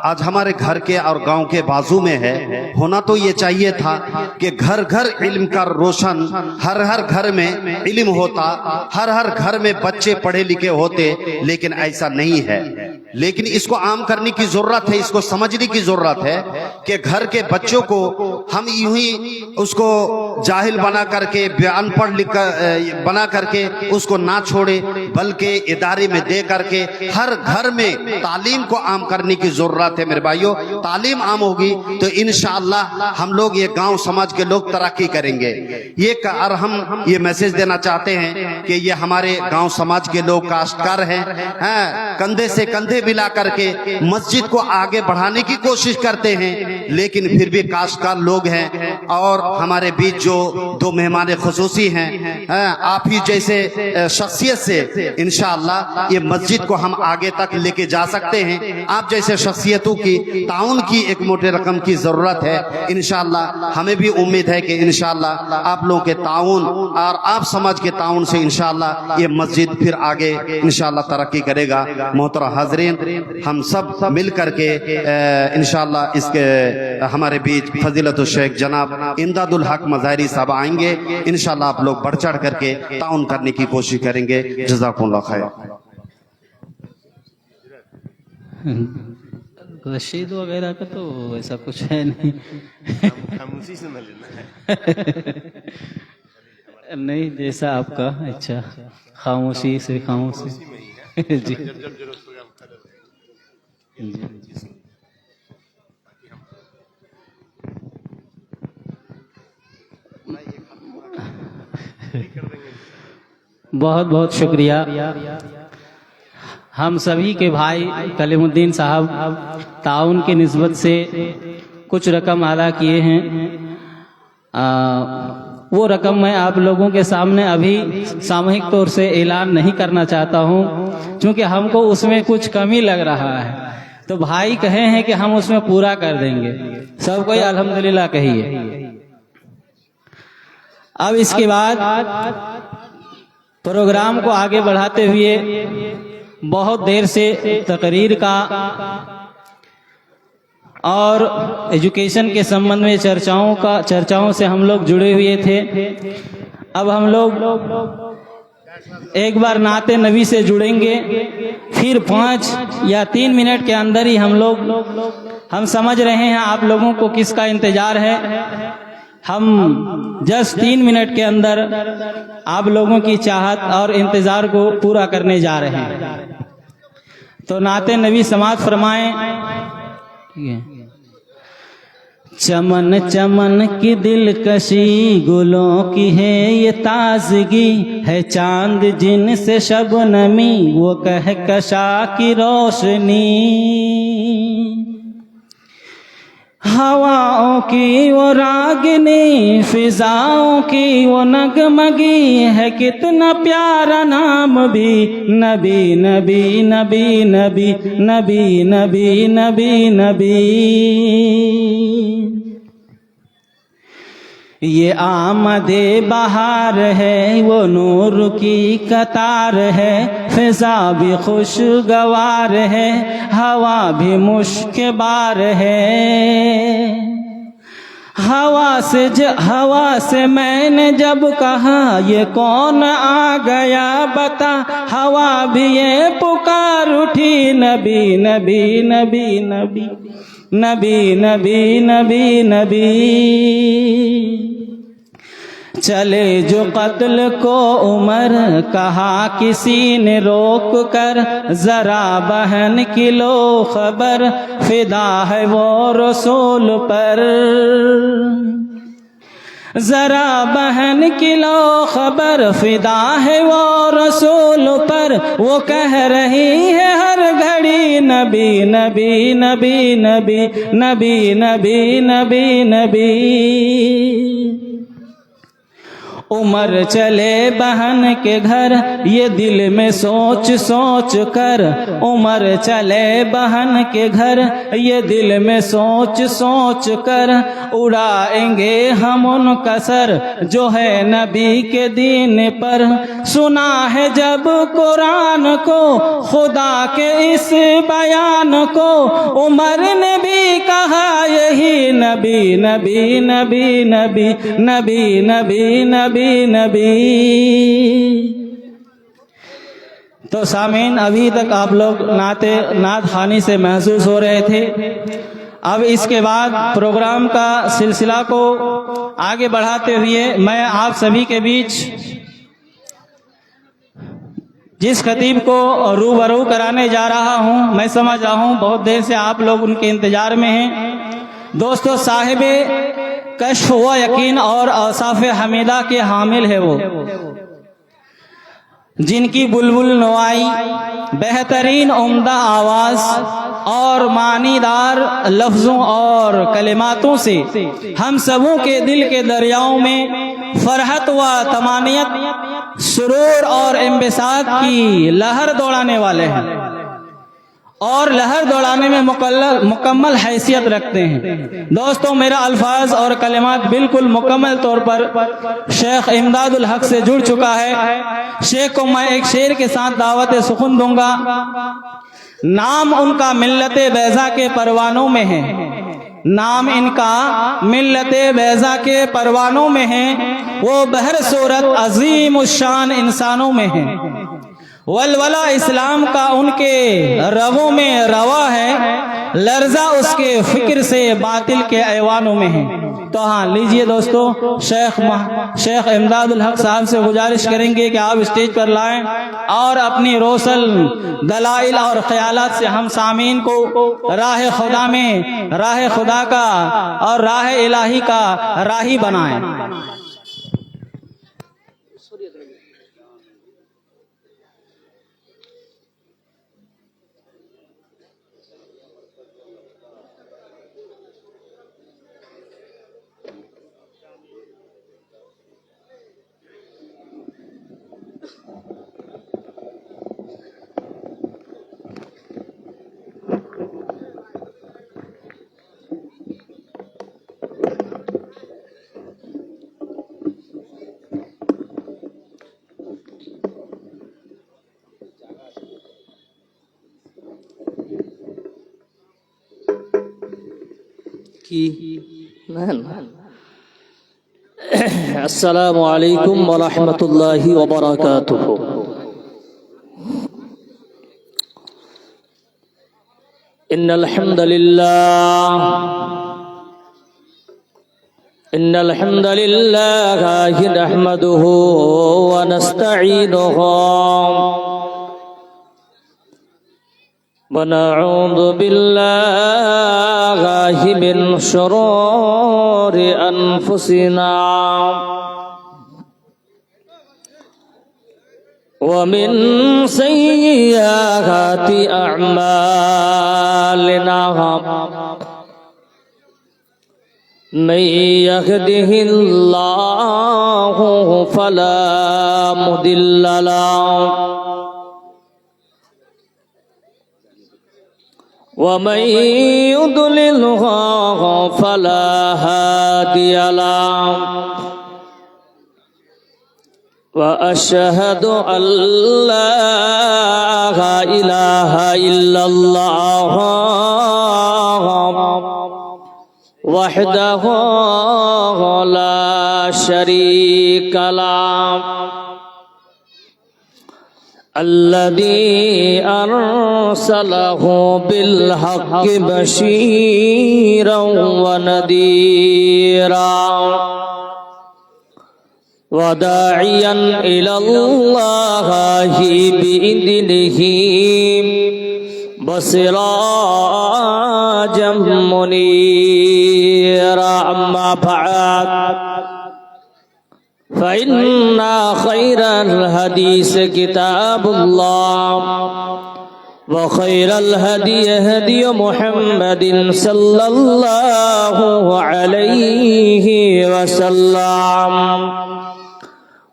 आज हमारे घर के और गांव के बाजू में है। होना तो ये चाहिए था कि घर घर इल्म का रोशन, हर हर घर में इल्म होता, हर हर घर में बच्चे पढ़े लिखे होते, लेकिन ऐसा नहीं है। लेकिन इसको आम करने की जरूरत है, इसको समझने की जरूरत है कि घर के बच्चों को हम यूं ही उसको जाहिल बना करके, अनपढ़ बना करके उसको ना छोड़े, बल्कि इदारे में दे करके हर घर में तालीम को आम करने की जरूरत है। मेरे भाइयों, तालीम आम होगी तो इंशाअल्लाह हम लोग, ये गांव समाज के लोग तरक्की करेंगे। और हम ये मैसेज देना चाहते हैं कि ये हमारे गांव समाज के लोग काश्तकार हैं, कंधे से कंधे मिला करके मस्जिद को आगे बढ़ाने की कोशिश करते हैं, लेकिन फिर भी काश्तकार लोग हैं। और हमारे बीच जो दो मेहमान खुसूसी हैं, आप ही जैसे शख्सियत से इंशाअल्लाह ये मस्जिद को हम आगे तक लेके जा सकते हैं। आप जैसे शख्सियतों की ताउन की एक मोटे रकम की जरूरत है। इंशाअल्लाह हमें भी उम्मीद है कि इंशाअल्लाह आप लोगों के ताउन और आप समाज के ताउन से इंशाअल्लाह ये मस्जिद फिर आगे इंशाअल्लाह तरक्की करेगा। मोहतरम हाज़रीन, हम सब मिल करके इंशाअल्लाह इसके हमारे बीच फजीलतुल शेख जनाब इमदादुल हक मज़ाहिरी साहब आएंगे। इंशाअल्लाह आप लोग बढ़ चढ़ करके ताउन करने की कोशिश करेंगे। जज़ाकुमुल्लाह खैर। रशीद वगैरह का तो ऐसा कुछ है नहीं। खामोशी से न लेना है। नहीं, जैसा आपका। अच्छा, खामोशी से खामोशी। जी जब जरूरत होगा हम खड़े रहेंगे। बहुत बहुत शुक्रिया। हम सभी के भाई कलीमुद्दीन साहब ताउन की निस्बत से कुछ रकम अदा किए हैं। वो रकम मैं आप लोगों के सामने अभी सामूहिक तौर से ऐलान नहीं करना चाहता हूँ, क्योंकि हमको उसमें कुछ कमी लग रहा है। तो भाई कहे हैं कि हम उसमें पूरा कर देंगे। सब कोई अल्हम्दुलिल्लाह कहिए। अब इसके बाद प्रोग्राम को आगे बढ़ाते हुए बहुत देर से तकरीर का और एजुकेशन के संबंध में चर्चाओं से हम लोग जुड़े हुए थे। अब हम लोग एक बार नाते नबी से जुड़ेंगे, फिर 5 या 3 मिनट के अंदर ही हम समझ रहे हैं आप लोगों को किसका इंतजार है। हम जस्ट 3 मिनट के अंदर आप लोगों की चाहत और इंतजार को पूरा करने जा रहे हैं। तो नाते नबी समाअत फरमाएं। ठीक है। चमन चमन की दिलकशी गुलों की है ये ताजगी, है चांद जिन से शबनमी वो कहकशा की रोशनी। हवाओं की वो रागिनी, फिजाओं की वो नगमगी, है कितना प्यारा नाम भी नबी नबी नबी नबी नबी नबी नबी नबी। ये आमदे बहार है, वो नूर की कतार है, फिजा भी खुशगवार है, हवा भी मुश्कबार है। हवा से मैंने जब कहा ये कौन आ गया बता, हवा भी ये पुकार उठी नबी नबी नबी नबी नबी नबी नबी नबी। चले जो कत्ल को उमर, कहा किसी ने रोक कर, जरा बहन की लो खबर, फिदा है वो रसूल पर। जरा बहन की लो खबर, फिदा है वो रसूल पर। वो कह रही है हर घड़ी नबी नबी नबी नबी नबी नबी नबी नबी। उमर चले बहन के घर, ये दिल में सोच सोच कर। उमर चले बहन के घर, ये दिल में सोच सोच कर। उड़ाएंगे हम उन कसर जो है नबी के दीन पर। सुना है जब कुरान को, खुदा के इस बयान को, उमर ने भी कहा यही नबी नबी नबी नबी नबी नबी नबी नबी। तो सामीन, अभी तक आप लोग नात खानी से महसूस हो रहे थे। अब इसके बाद प्रोग्राम का सिलसिला को आगे बढ़ाते हुए मैं आप सभी के बीच जिस खतीब को रूबरू कराने जा रहा हूं, मैं समझ रहा हूं बहुत देर से आप लोग उनके इंतजार में हैं। दोस्तों, साहिबे कश्फ व यकीन और औसाफ हमीदा के हामिल है वो, जिनकी बुलबुल नवाई, बेहतरीन उम्दा आवाज और मानीदार लफ्जों और कलिमातों से हम सबों के दिल के दरियाओं में फरहत व तमानियत, सुरूर और इंबिसात की लहर दौड़ाने वाले हैं और लहर दौड़ाने में मुकम्मल हैसियत रखते हैं। दोस्तों, मेरा अल्फाज और कलिमात बिल्कुल मुकम्मल तौर पर शेख इमदादुल हक से जुड़ चुका है। शेख को मैं एक शेर के साथ दावत सुखुन दूंगा। नाम उनका मिल्लते बैज़ा के परवानों में है, नाम इनका मिल्लते बैज़ा के परवानों में है। वो बहर सूरत अजीम उशान इंसानों में है। वलवला इस्लाम का उनके रवों में रवा है। لرزہ اس کے فکر سے باطل کے ایوانوں میں ہے۔ تو ہاں لیجئے دوستو، شیخ امداد الحق صاحب سے گزارش کریں گے کہ آپ اسٹیج پر لائیں اور اپنی روشن دلائل اور خیالات سے ہم سامعین کو راہ خدا میں، راہ خدا کا اور راہ الہی کا راہی بنائیں۔ السلام علیکم ورحمۃ اللہ وبرکاتہ۔ ان الحمد للہ نحمده ونستعینه ونعوذ باللہ من شرور انفسنا ومن سیئات اعمالنا، من يهده الله فلا مضل له ومن يضلله فلا هادي له، وأشهد أن لا إله إلا الله وحده لا شريك له، الذي أرسله بالحق بشيرا ونذيرا وداعيا إلى الله بإذنه وسراجا منيرا، أما بعد فإن خير الحديث كتاب الله وخير الهدي هدي محمد صلى الله عليه وسلم،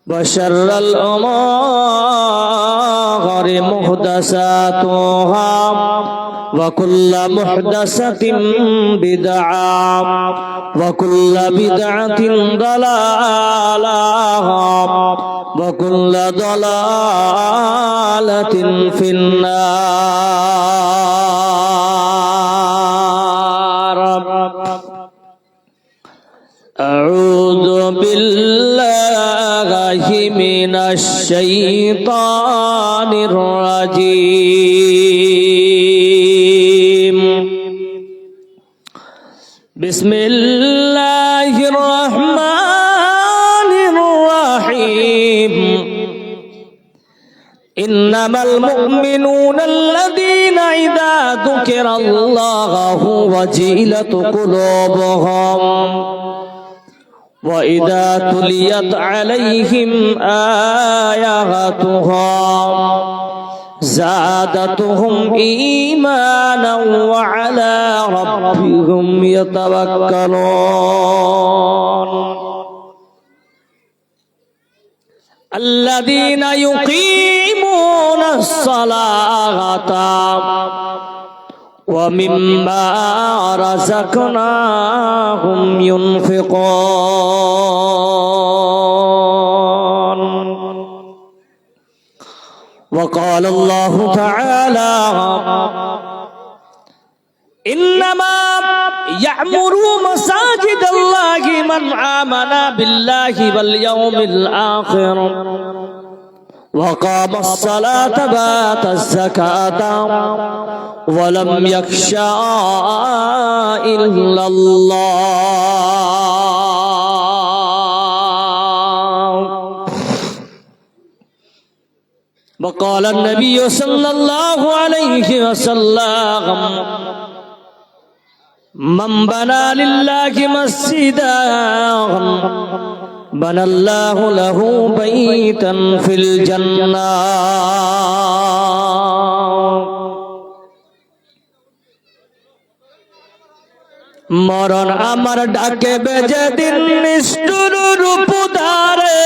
وشر الأمور محدثاتها وكل محدثة بدعة وكل بدعة ضلالة وكل ضلالة في النار۔ أعوذ بالله من الشيطان الرجيم، بسم الله الرحمن الرحيم، إنما المؤمنون الذين إذا ذكر الله وجلت قلوبهم وإذا تليت عليهم آياتهم زادتهم إيمانا وعلى ربهم يتوكلون، الذين يقيمون الصلاة ومما رزقناهم ينفقون، وقال الله تعالى إنما يعمر مساجد الله من آمن بالله واليوم الآخر وقام الصلاة وآتى الزكاة ولم يخشى إلا الله. وقال النبي صلى الله عليه وسلم من بنى لله مسجدا بنى الله له بيتا في الجنة. মরণ আমার ডাকে বেজে দিন নিষ্ঠুর রূপ ধারে